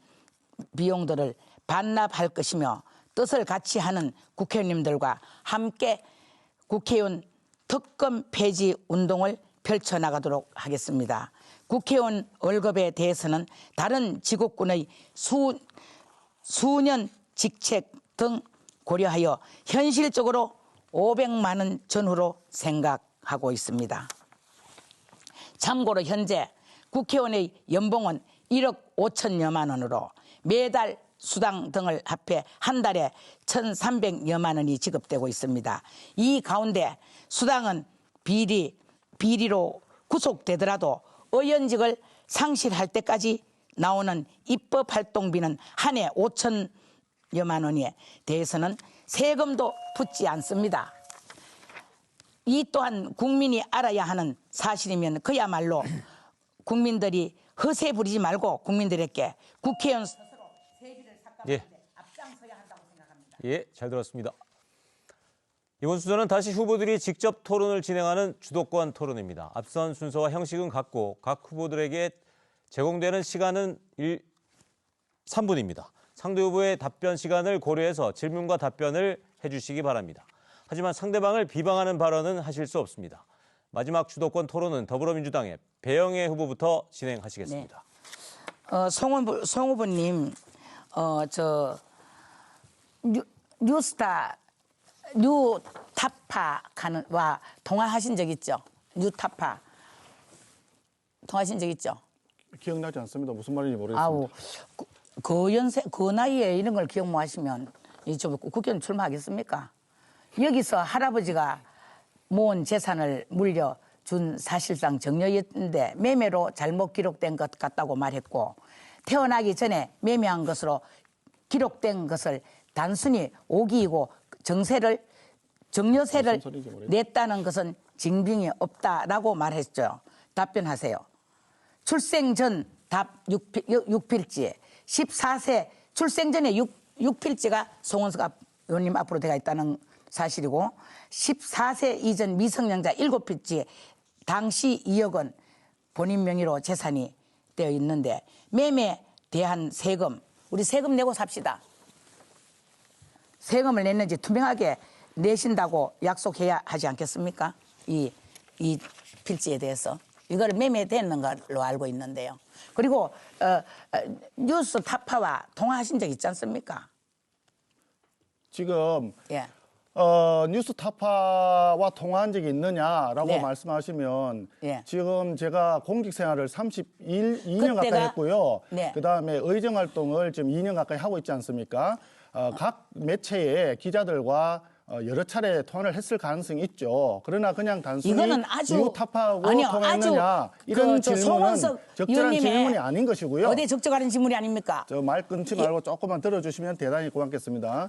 비용들을 반납할 것이며 뜻을 같이 하는 국회의원님들과 함께 국회의원 특검 폐지 운동을 펼쳐나가도록 하겠습니다. 국회의원 월급에 대해서는 다른 지국군의 수년 직책 등 고려하여 현실적으로 500만 원 전후로 생각하고 있습니다. 참고로 현재 국회의원의 연봉은 1억 5천여만 원으로 매달 수당 등을 합해 한 달에 1,300여만 원이 지급되고 있습니다. 이 가운데 수당은 비리로 구속되더라도 의원직을 상실할 때까지 나오는 입법 활동비는 한 해 5천여만 원에 대해서는 세금도 붙지 않습니다. 이 또한 국민이 알아야 하는 사실이면 그야말로 국민들이 허세 부리지 말고 국민들에게 국회의원 스스로 세비를 삭감하는데 앞장서야 한다고 생각합니다. 예, 잘 들었습니다. 이번 순서는 다시 후보들이 직접 토론을 진행하는 주도권 토론입니다. 앞선 순서와 형식은 같고 각 후보들에게 제공되는 시간은 3분입니다. 상대 후보의 답변 시간을 고려해서 질문과 답변을 해주시기 바랍니다. 하지만 상대방을 비방하는 발언은 하실 수 없습니다. 마지막 주도권 토론은 더불어민주당의 배영애 후보부터 진행하시겠습니다. 송 후보님, 뉴타파와 통화하신 적 있죠? 뉴타파 통화하신 적 있죠? 기억나지 않습니다. 무슨 말인지 모르겠습니다. 아우, 그 나이에 이런 걸 기억 못 하시면 좀 국회의원 출마하겠습니까? 여기서 할아버지가 모은 재산을 물려준 사실상 정려였는데 매매로 잘못 기록된 것 같다고 말했고, 태어나기 전에 매매한 것으로 기록된 것을 단순히 오기이고 정려세를 냈다는 것은 증빙이 없다라고 말했죠. 답변하세요. 출생 전 답 6필지에 14세 출생 전에 6필지가 송원석 의원님 앞으로 되어 있다는 사실이고, 14세 이전 미성년자 7필지에 당시 2억 원 본인 명의로 재산이 되어 있는데, 매매에 대한 세금, 우리 세금 내고 삽시다. 세금을 냈는지 투명하게 내신다고 약속해야 하지 않겠습니까? 이 필지에 대해서. 이거를 매매되는 걸로 알고 있는데요. 그리고 뉴스 타파와 통화하신 적 있지 않습니까? 지금 예. 뉴스타파와 통화한 적이 있느냐라고 네. 말씀하시면 예. 지금 제가 공직 생활을 2년 가까이 그때가- 했고요. 네. 그다음에 의정 활동을 지금 2년 가까이 하고 있지 않습니까? 각 매체의 기자들과 여러 차례 통화를 했을 가능성이 있죠. 그러나 그냥 단순히 이거는 아주- 뉴타파하고 아니요, 통화했느냐 아주 이런 저 질문은 송원석 적절한 의원님의 질문이 아닌 것이고요. 어디 적절한 질문이 아닙니까? 저 말 끊지 말고 조금만 들어주시면 대단히 고맙겠습니다.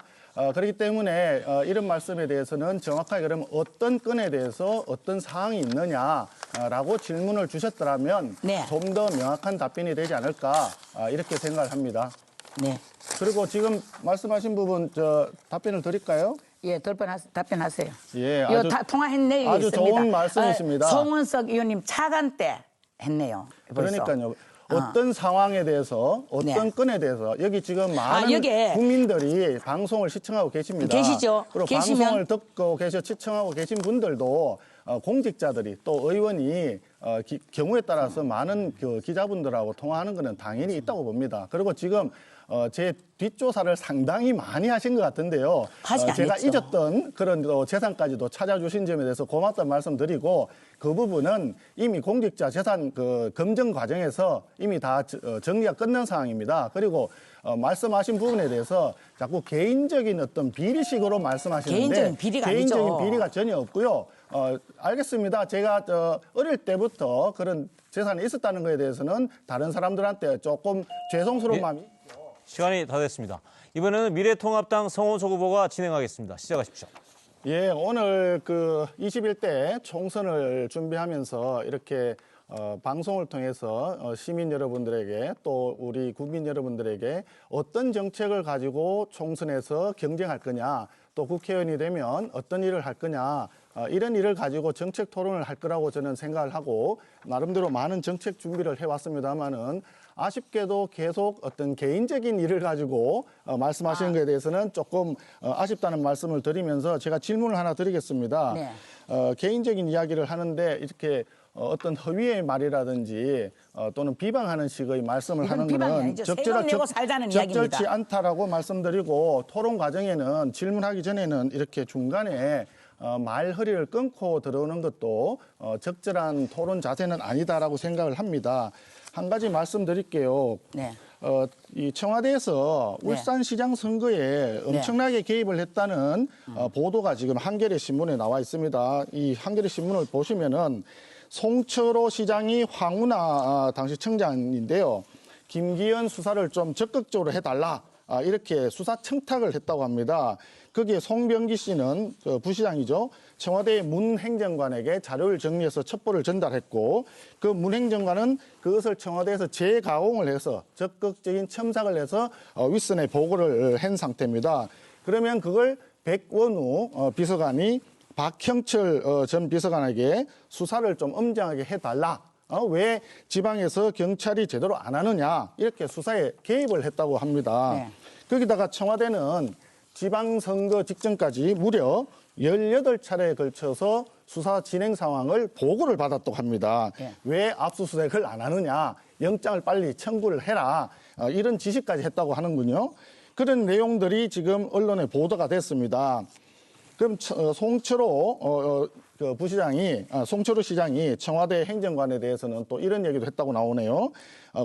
그렇기 때문에 이런 말씀에 대해서는 정확하게 그러면 어떤 건에 대해서 어떤 사항이 있느냐라고 질문을 주셨더라면 네. 좀 더 명확한 답변이 되지 않을까 이렇게 생각을 합니다. 네. 그리고 지금 말씀하신 부분 답변을 드릴까요? 예, 답변하세요. 예, 이거 다 통화했네요. 아주 있습니다. 좋은 말씀이십니다. 송원석 의원님 차관 때 했네요. 벌써. 그러니까요. 어떤 상황에 대해서 어떤 네. 건에 대해서 여기 지금 많은 여기에 국민들이 방송을 시청하고 계십니다. 계시죠? 그리고 계시면- 방송을 듣고 시청하고 계신 분들도 공직자들이 또 의원이 경우에 따라서 많은 기자분들하고 통화하는 것은 당연히 있다고 봅니다. 그리고 지금 제 뒷조사를 상당히 많이 하신 것 같은데요. 제가 않았죠. 잊었던 그런 재산까지도 찾아주신 점에 대해서 고맙다는 말씀드리고, 그 부분은 이미 공직자 재산 검증 과정에서 이미 다 정리가 끝난 상황입니다. 그리고 말씀하신 부분에 대해서 자꾸 개인적인 어떤 비리식으로 말씀하시는데 개인적인 비리가 개인적인 아니죠. 비리가 전혀 없고요. 알겠습니다. 제가 어릴 때부터 그런 재산이 있었다는 것에 대해서는 다른 사람들한테 조금 죄송스러운 마음이 시간이 다 됐습니다. 이번에는 미래통합당 성원석 후보가 진행하겠습니다. 시작하십시오. 예, 오늘 21대 총선을 준비하면서 이렇게 방송을 통해서 시민 여러분들에게 또 우리 국민 여러분들에게 어떤 정책을 가지고 총선에서 경쟁할 거냐, 또 국회의원이 되면 어떤 일을 할 거냐, 이런 일을 가지고 정책 토론을 할 거라고 저는 생각을 하고 나름대로 많은 정책 준비를 해왔습니다만은 아쉽게도 계속 어떤 개인적인 일을 가지고 말씀하시는 것에 대해서는 조금 아쉽다는 말씀을 드리면서 제가 질문을 하나 드리겠습니다. 네. 개인적인 이야기를 하는데 이렇게 어떤 허위의 말이라든지 또는 비방하는 식의 말씀을 이건 하는 비방이 것은 아니죠. 세금 내고 살자는 적절치 이야기입니다. 않다라고 말씀드리고, 토론 과정에는 질문하기 전에는 이렇게 중간에 말허리를 끊고 들어오는 것도 적절한 토론 자세는 아니다라고 생각을 합니다. 한 가지 말씀드릴게요. 네. 이 청와대에서 네. 울산시장 선거에 엄청나게 개입을 했다는 보도가 지금 한겨레 신문에 나와 있습니다. 이 한겨레 신문을 보시면은 송철호 시장이 황운하 당시 청장인데요. 김기현 수사를 좀 적극적으로 해달라, 이렇게 수사 청탁을 했다고 합니다. 거기에 송병기 씨는 부시장이죠. 청와대 문 행정관에게 자료를 정리해서 첩보를 전달했고, 그 문 행정관은 그것을 청와대에서 재가공을 해서 적극적인 첨삭을 해서 윗선에 보고를 한 상태입니다. 그러면 그걸 백원우 비서관이 박형철 전 비서관에게 수사를 좀 엄정하게 해달라, 왜 지방에서 경찰이 제대로 안 하느냐 이렇게 수사에 개입을 했다고 합니다. 네. 거기다가 청와대는 지방선거 직전까지 무려 18차례에 걸쳐서 수사 진행 상황을 보고를 받았다고 합니다. 네. 왜 압수수색을 안 하느냐, 영장을 빨리 청구를 해라, 이런 지시까지 했다고 하는군요. 그런 내용들이 지금 언론에 보도가 됐습니다. 그럼 송철호 송철호 시장이 청와대 행정관에 대해서는 또 이런 얘기도 했다고 나오네요.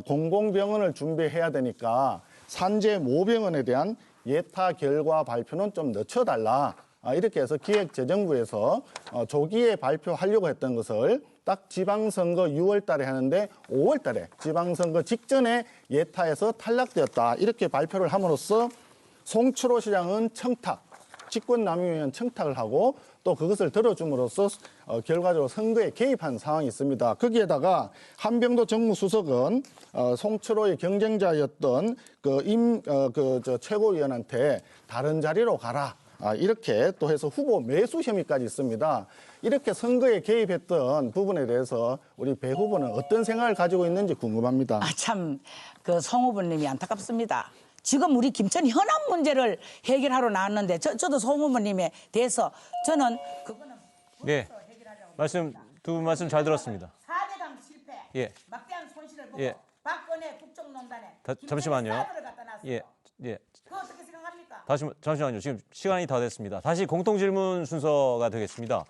공공병원을 준비해야 되니까 산재 모병원에 대한 예타 결과 발표는 좀 늦춰달라. 이렇게 해서 기획재정부에서 조기에 발표하려고 했던 것을 딱 지방선거 6월 달에 하는데 5월 달에 지방선거 직전에 예타에서 탈락되었다. 이렇게 발표를 함으로써 송철호 시장은 직권남용에 의한 청탁을 하고 또 그것을 들어줌으로써 결과적으로 선거에 개입한 상황이 있습니다. 거기에다가 한병도 정무수석은 송철호의 경쟁자였던 최고위원한테 다른 자리로 가라. 이렇게 또 해서 후보 매수 혐의까지 있습니다. 이렇게 선거에 개입했던 부분에 대해서 우리 배 후보는 어떤 생각을 가지고 있는지 궁금합니다. 참, 그 송 후보님이 안타깝습니다. 지금 우리 김천 현안 문제를 해결하러 나왔는데 저도 송 후보님에 대해서 저는 그거는 네, 두 분 말씀 잘 들었습니다. 4대강 실패, 예. 막대한 손실을 보고 예. 박근혜 국정농단에 잠시만요. 사드를 갖다 놨어요. 예, 예. 그거 어떻게 생각합니까? 잠시만요. 지금 시간이 다 됐습니다. 다시 공통 질문 순서가 되겠습니다.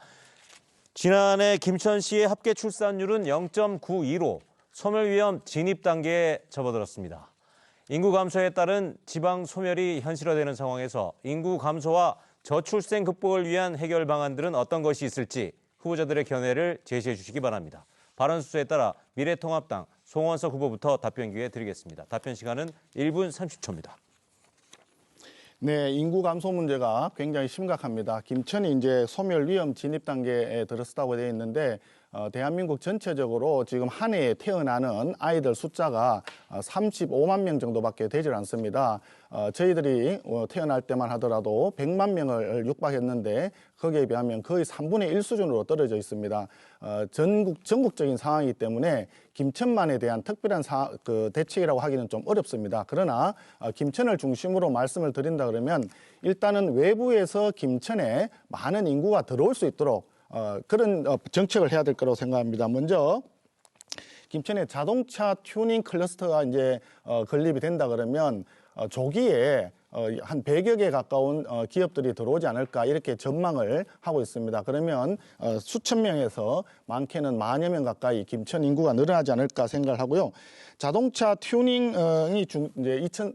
지난해 김천시의 합계 출산율은 0.92로 소멸위험 진입 단계에 접어들었습니다. 인구 감소에 따른 지방 소멸이 현실화되는 상황에서 인구 감소와 저출생 극복을 위한 해결 방안들은 어떤 것이 있을지 후보자들의 견해를 제시해 주시기 바랍니다. 발언 순서에 따라 미래통합당 송원석 후보부터 답변 기회 드리겠습니다. 답변 시간은 1분 30초입니다. 네, 인구 감소 문제가 굉장히 심각합니다. 김천이 이제 소멸 위험 진입 단계에 들었다고 되어 있는데 대한민국 전체적으로 지금 한 해에 태어나는 아이들 숫자가 35만 명 정도밖에 되질 않습니다. 저희들이 태어날 때만 하더라도 100만 명을 육박했는데 거기에 비하면 거의 3분의 1 수준으로 떨어져 있습니다. 전국적인 상황이기 때문에 김천만에 대한 특별한 대책이라고 하기는 좀 어렵습니다. 그러나 김천을 중심으로 말씀을 드린다 그러면 일단은 외부에서 김천에 많은 인구가 들어올 수 있도록 그런 정책을 해야 될 거라고 생각합니다. 먼저 김천에 자동차 튜닝 클러스터가 이제 건립이 된다 그러면 조기에 한 100여 개 가까운 기업들이 들어오지 않을까 이렇게 전망을 하고 있습니다. 그러면 수천 명에서 많게는 만여 명 가까이 김천 인구가 늘어나지 않을까 생각을 하고요. 자동차 튜닝이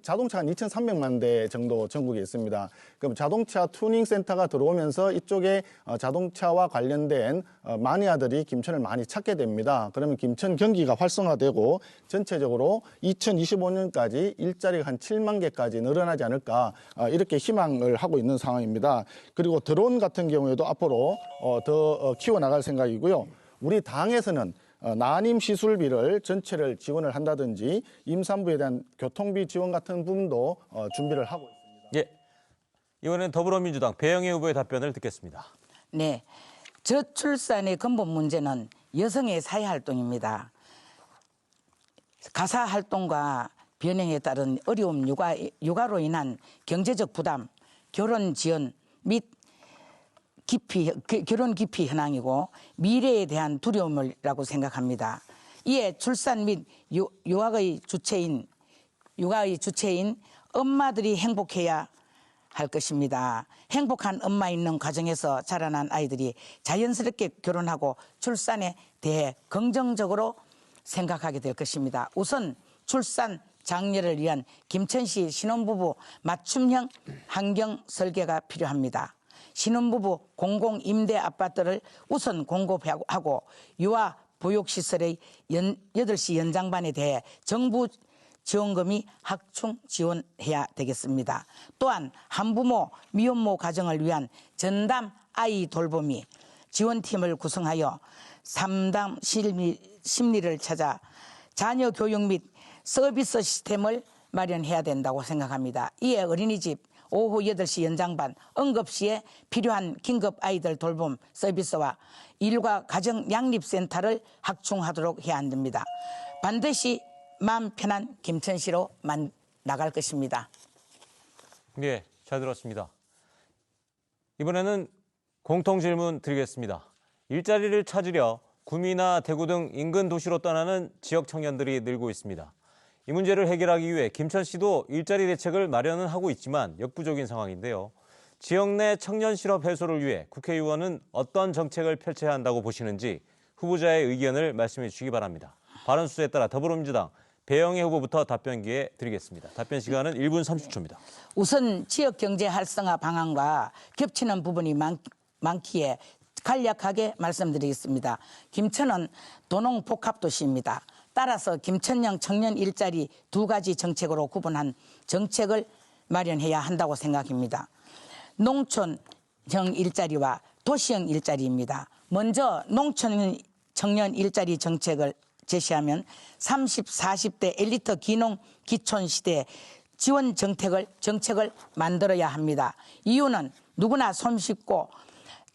자동차가 2,300만 대 정도 전국에 있습니다. 그럼 자동차 튜닝 센터가 들어오면서 이쪽에 자동차와 관련된 마니아들이 김천을 많이 찾게 됩니다. 그러면 김천 경기가 활성화되고 전체적으로 2025년까지 일자리가 한 7만 개까지 늘어나지 않을까 이렇게 희망을 하고 있는 상황입니다. 그리고 드론 같은 경우에도 앞으로 더 키워나갈 생각이고요. 우리 당에서는 난임 시술비를 전체를 지원을 한다든지 임산부에 대한 교통비 지원 같은 부분도 준비를 하고 있습니다. 예, 이번엔 더불어민주당 배영애 후보의 답변을 듣겠습니다. 네, 저출산의 근본 문제는 여성의 사회활동입니다. 가사활동과 변형에 따른 어려움, 육아로 인한 경제적 부담, 결혼 지연 및 결혼 기피 현황이고 미래에 대한 두려움이라고 생각합니다. 이에 출산 및 육아의 주체인 엄마들이 행복해야 할 것입니다. 행복한 엄마 있는 가정에서 자라난 아이들이 자연스럽게 결혼하고 출산에 대해 긍정적으로 생각하게 될 것입니다. 우선 출산 장려를 위한 김천시 신혼부부 맞춤형 환경 설계가 필요합니다. 신혼부부 공공임대 아파트를 우선 공급하고 유아 보육시설의 8시 연장반에 대해 정부 지원금이 확충 지원해야 되겠습니다. 또한 한부모, 미혼모 가정을 위한 전담 아이 돌보미 지원팀을 구성하여 상담 심리를 찾아 자녀 교육 및 서비스 시스템을 마련해야 된다고 생각합니다. 이에 어린이집 오후 8시 연장반, 응급시에 필요한 긴급 아이들 돌봄 서비스와 일과 가정 양립센터를 확충하도록 해야 합니다. 반드시 마음 편한 김천시로 나갈 것입니다. 예, 잘 들었습니다. 이번에는 공통 질문 드리겠습니다. 일자리를 찾으려 구미나 대구 등 인근 도시로 떠나는 지역 청년들이 늘고 있습니다. 이 문제를 해결하기 위해 김천시도 일자리 대책을 마련은 하고 있지만 역부족인 상황인데요. 지역 내 청년 실업 해소를 위해 국회의원은 어떤 정책을 펼쳐야 한다고 보시는지 후보자의 의견을 말씀해 주시기 바랍니다. 발언 수에 따라 더불어민주당 배영애 후보부터 답변 기회 드리겠습니다. 답변 시간은 1분 30초입니다. 우선 지역 경제 활성화 방안과 겹치는 부분이 많기에 간략하게 말씀드리겠습니다. 김천은 도농 복합 도시입니다. 따라서 김천형 청년 일자리 두 가지 정책으로 구분한 정책을 마련해야 한다고 생각합니다. 농촌형 일자리와 도시형 일자리입니다. 먼저 농촌 청년 일자리 정책을 제시하면 30, 40대 엘리트 기농 기촌 시대 지원 정책을 만들어야 합니다. 이유는 누구나 손쉽고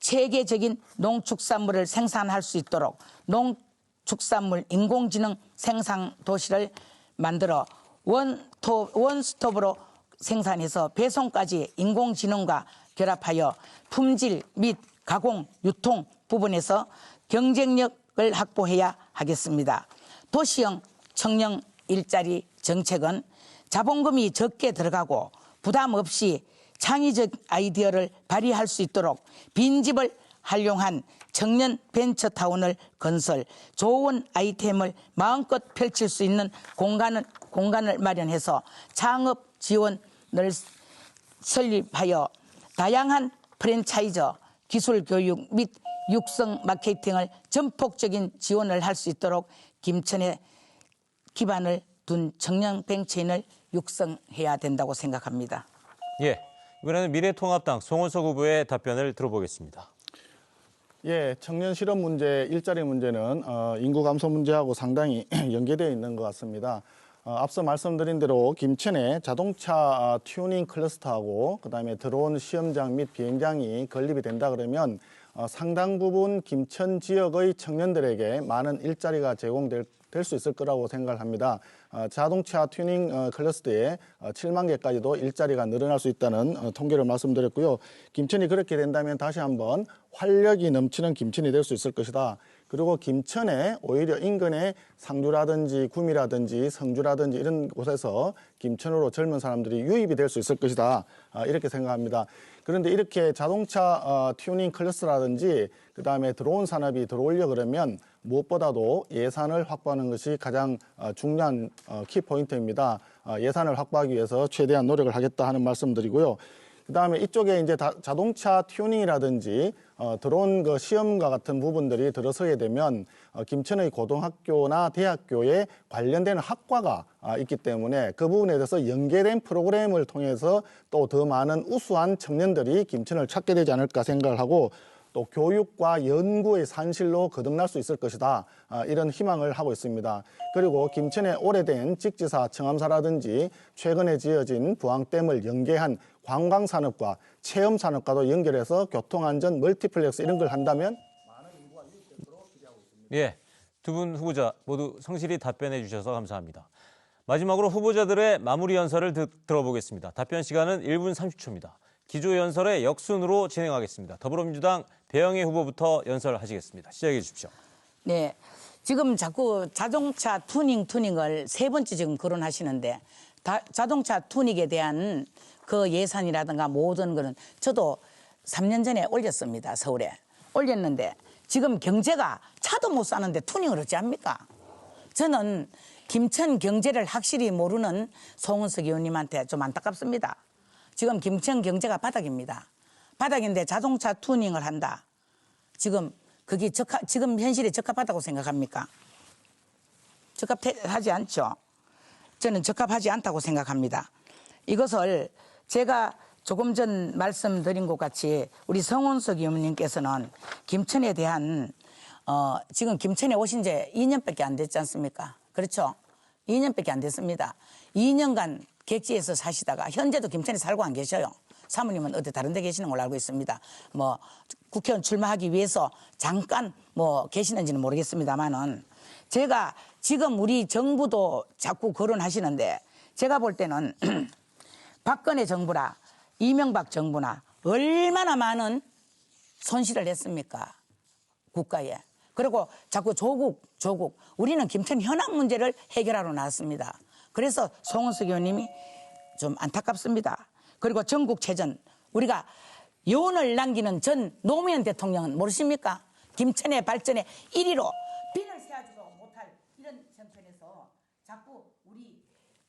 체계적인 농축산물을 생산할 수 있도록 농축산물 인공지능 생산 도시를 만들어 원스톱으로 생산해서 배송까지 인공지능과 결합하여 품질 및 가공, 유통 부분에서 경쟁력을 확보해야 하겠습니다. 도시형 청년 일자리 정책은 자본금이 적게 들어가고 부담 없이 창의적 아이디어를 발휘할 수 있도록 빈집을 활용한 청년 벤처타운을 건설, 좋은 아이템을 마음껏 펼칠 수 있는 공간을 마련해서 창업 지원을 설립하여 다양한 프랜차이즈, 기술 교육 및 육성 마케팅을 전폭적인 지원을 할 수 있도록 김천에 기반을 둔 청년 벤처인을 육성해야 된다고 생각합니다. 예, 이번에는 미래통합당 송원석 후보의 답변을 들어보겠습니다. 예, 청년 실업 문제, 일자리 문제는 인구 감소 문제하고 상당히 연계되어 있는 것 같습니다. 앞서 말씀드린 대로 김천에 자동차 튜닝 클러스터하고 그다음에 드론 시험장 및 비행장이 건립이 된다 그러면 상당 부분 김천 지역의 청년들에게 많은 일자리가 제공될 수 있을 거라고 생각을 합니다. 자동차 튜닝 클러스터에 7만 개까지도 일자리가 늘어날 수 있다는 통계를 말씀드렸고요. 김천이 그렇게 된다면 다시 한번 활력이 넘치는 김천이 될 수 있을 것이다. 그리고 김천에 오히려 인근의 상주라든지 구미라든지 성주라든지 이런 곳에서 김천으로 젊은 사람들이 유입이 될 수 있을 것이다. 이렇게 생각합니다. 그런데 이렇게 자동차 튜닝 클래스라든지 그다음에 드론 산업이 들어오려 그러면 무엇보다도 예산을 확보하는 것이 가장 중요한 키포인트입니다. 예산을 확보하기 위해서 최대한 노력을 하겠다 하는 말씀드리고요. 그다음에 이쪽에 이제 자동차 튜닝이라든지 드론 그 시험과 같은 부분들이 들어서게 되면 김천의 고등학교나 대학교에 관련되는 학과가 있기 때문에 그 부분에 대해서 연계된 프로그램을 통해서 또 더 많은 우수한 청년들이 김천을 찾게 되지 않을까 생각을 하고 또 교육과 연구의 산실로 거듭날 수 있을 것이다. 이런 희망을 하고 있습니다. 그리고 김천의 오래된 직지사 청암사라든지 최근에 지어진 부항댐을 연계한 관광산업과 체험산업과도 연결해서 교통안전 멀티플렉스 이런 걸 한다면 많은 인구가 유입되도록 기대하고 있습니다. 예, 두 분 후보자 모두 성실히 답변해 주셔서 감사합니다. 마지막으로 후보자들의 마무리 연설을 들어보겠습니다. 답변 시간은 1분 30초입니다. 기조연설의 역순으로 진행하겠습니다. 더불어민주당 배영애 후보부터 연설하시겠습니다. 시작해 주십시오. 네, 지금 자꾸 자동차 튜닝을 세 번째 지금 거론하시는데 자동차 튜닝에 대한 그 예산이라든가 모든 거는 저도 3년 전에 올렸습니다. 서울에. 올렸는데 지금 경제가 차도 못 사는데 튜닝을 어찌 합니까? 저는 김천 경제를 확실히 모르는 송은석 의원님한테 좀 안타깝습니다. 지금 김천 경제가 바닥입니다. 바닥인데 자동차 튜닝을 한다. 지금 그게 지금 현실에 적합하다고 생각합니까? 적합하지 않죠. 저는 적합하지 않다고 생각합니다. 이것을 제가 조금 전 말씀드린 것 같이 우리 성원석 의원님께서는 김천에 대한 지금 김천에 오신 지 2년밖에 안 됐지 않습니까? 그렇죠? 2년밖에 안 됐습니다. 2년간 객지에서 사시다가 현재도 김천에 살고 안 계셔요. 사모님은 어디 다른 데 계시는 걸로 알고 있습니다. 뭐 국회의원 출마하기 위해서 잠깐 뭐 계시는지는 모르겠습니다만은 제가 지금 우리 정부도 자꾸 거론하시는데 제가 볼 때는 박근혜 정부나 이명박 정부나 얼마나 많은 손실을 했습니까? 국가에. 그리고 자꾸 조국. 우리는 김천 현황 문제를 해결하러 나왔습니다. 그래서 송은석 의원님이 좀 안타깝습니다. 그리고 전국체전. 우리가 요원을 남기는 전 노무현 대통령은 모르십니까? 김천의 발전에 1위로 비를 세하지도 못할 이런 정권에서 자꾸 우리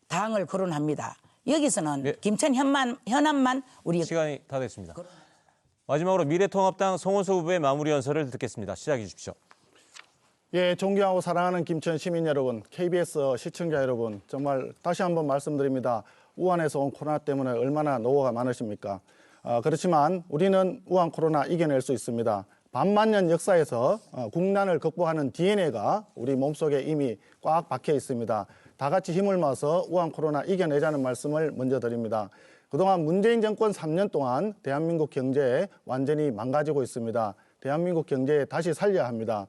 당을 거론합니다. 여기서는 네. 김천 현안만 우리 시간이 다 됐습니다. 마지막으로 미래통합당 송원석 후보의 마무리 연설을 듣겠습니다. 시작해 주십시오. 예, 존경하고 사랑하는 김천 시민 여러분, KBS 시청자 여러분, 정말 다시 한번 말씀드립니다. 우한에서 온 코로나 때문에 얼마나 노고가 많으십니까? 그렇지만 우리는 우한 코로나 이겨낼 수 있습니다. 반만년 역사에서 국난을 극복하는 DNA가 우리 몸속에 이미 꽉 박혀 있습니다. 다 같이 힘을 모아서 우한 코로나 이겨내자는 말씀을 먼저 드립니다. 그동안 문재인 정권 3년 동안 대한민국 경제 완전히 망가지고 있습니다. 대한민국 경제 다시 살려야 합니다.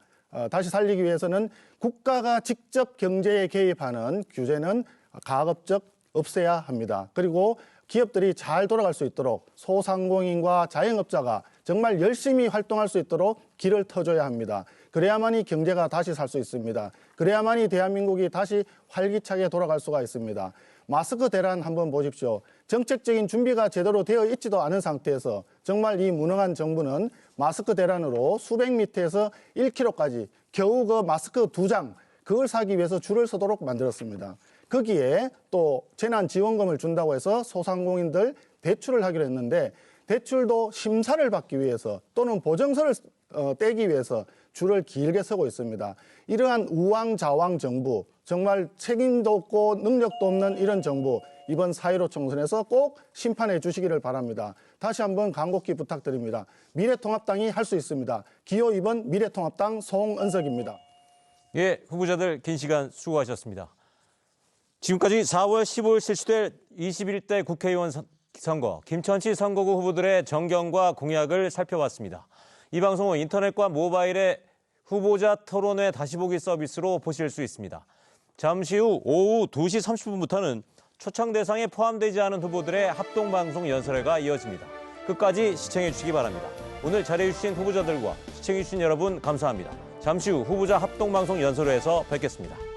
다시 살리기 위해서는 국가가 직접 경제에 개입하는 규제는 가급적 없애야 합니다. 그리고 기업들이 잘 돌아갈 수 있도록 소상공인과 자영업자가 정말 열심히 활동할 수 있도록 길을 터줘야 합니다. 그래야만이 경제가 다시 살 수 있습니다. 그래야만이 대한민국이 다시 활기차게 돌아갈 수가 있습니다. 마스크 대란 한번 보십시오. 정책적인 준비가 제대로 되어 있지도 않은 상태에서 정말 이 무능한 정부는 마스크 대란으로 수백 미터에서 1km까지 겨우 그 마스크 2장 그걸 사기 위해서 줄을 서도록 만들었습니다. 거기에 또 재난지원금을 준다고 해서 소상공인들 대출을 하기로 했는데 대출도 심사를 받기 위해서 또는 보증서를 떼기 위해서 줄을 길게 서고 있습니다. 이러한 우왕좌왕 정부, 정말 책임도 없고 능력도 없는 이런 정부, 이번 4.15 총선에서 꼭 심판해 주시기를 바랍니다. 다시 한번 간곡히 부탁드립니다. 미래통합당이 할 수 있습니다. 기호 2번 미래통합당 송은석입니다. 예, 후보자들 긴 시간 수고하셨습니다. 지금까지 4월 15일 실시될 21대 국회의원 선거, 김천시 선거구 후보들의 정경과 공약을 살펴봤습니다. 이 방송은 인터넷과 모바일의 후보자 토론회 다시 보기 서비스로 보실 수 있습니다. 잠시 후 오후 2시 30분부터는 초청 대상에 포함되지 않은 후보들의 합동방송 연설회가 이어집니다. 끝까지 시청해 주시기 바랍니다. 오늘 자리해주신 후보자들과 시청해주신 여러분 감사합니다. 잠시 후 후보자 합동방송 연설회에서 뵙겠습니다.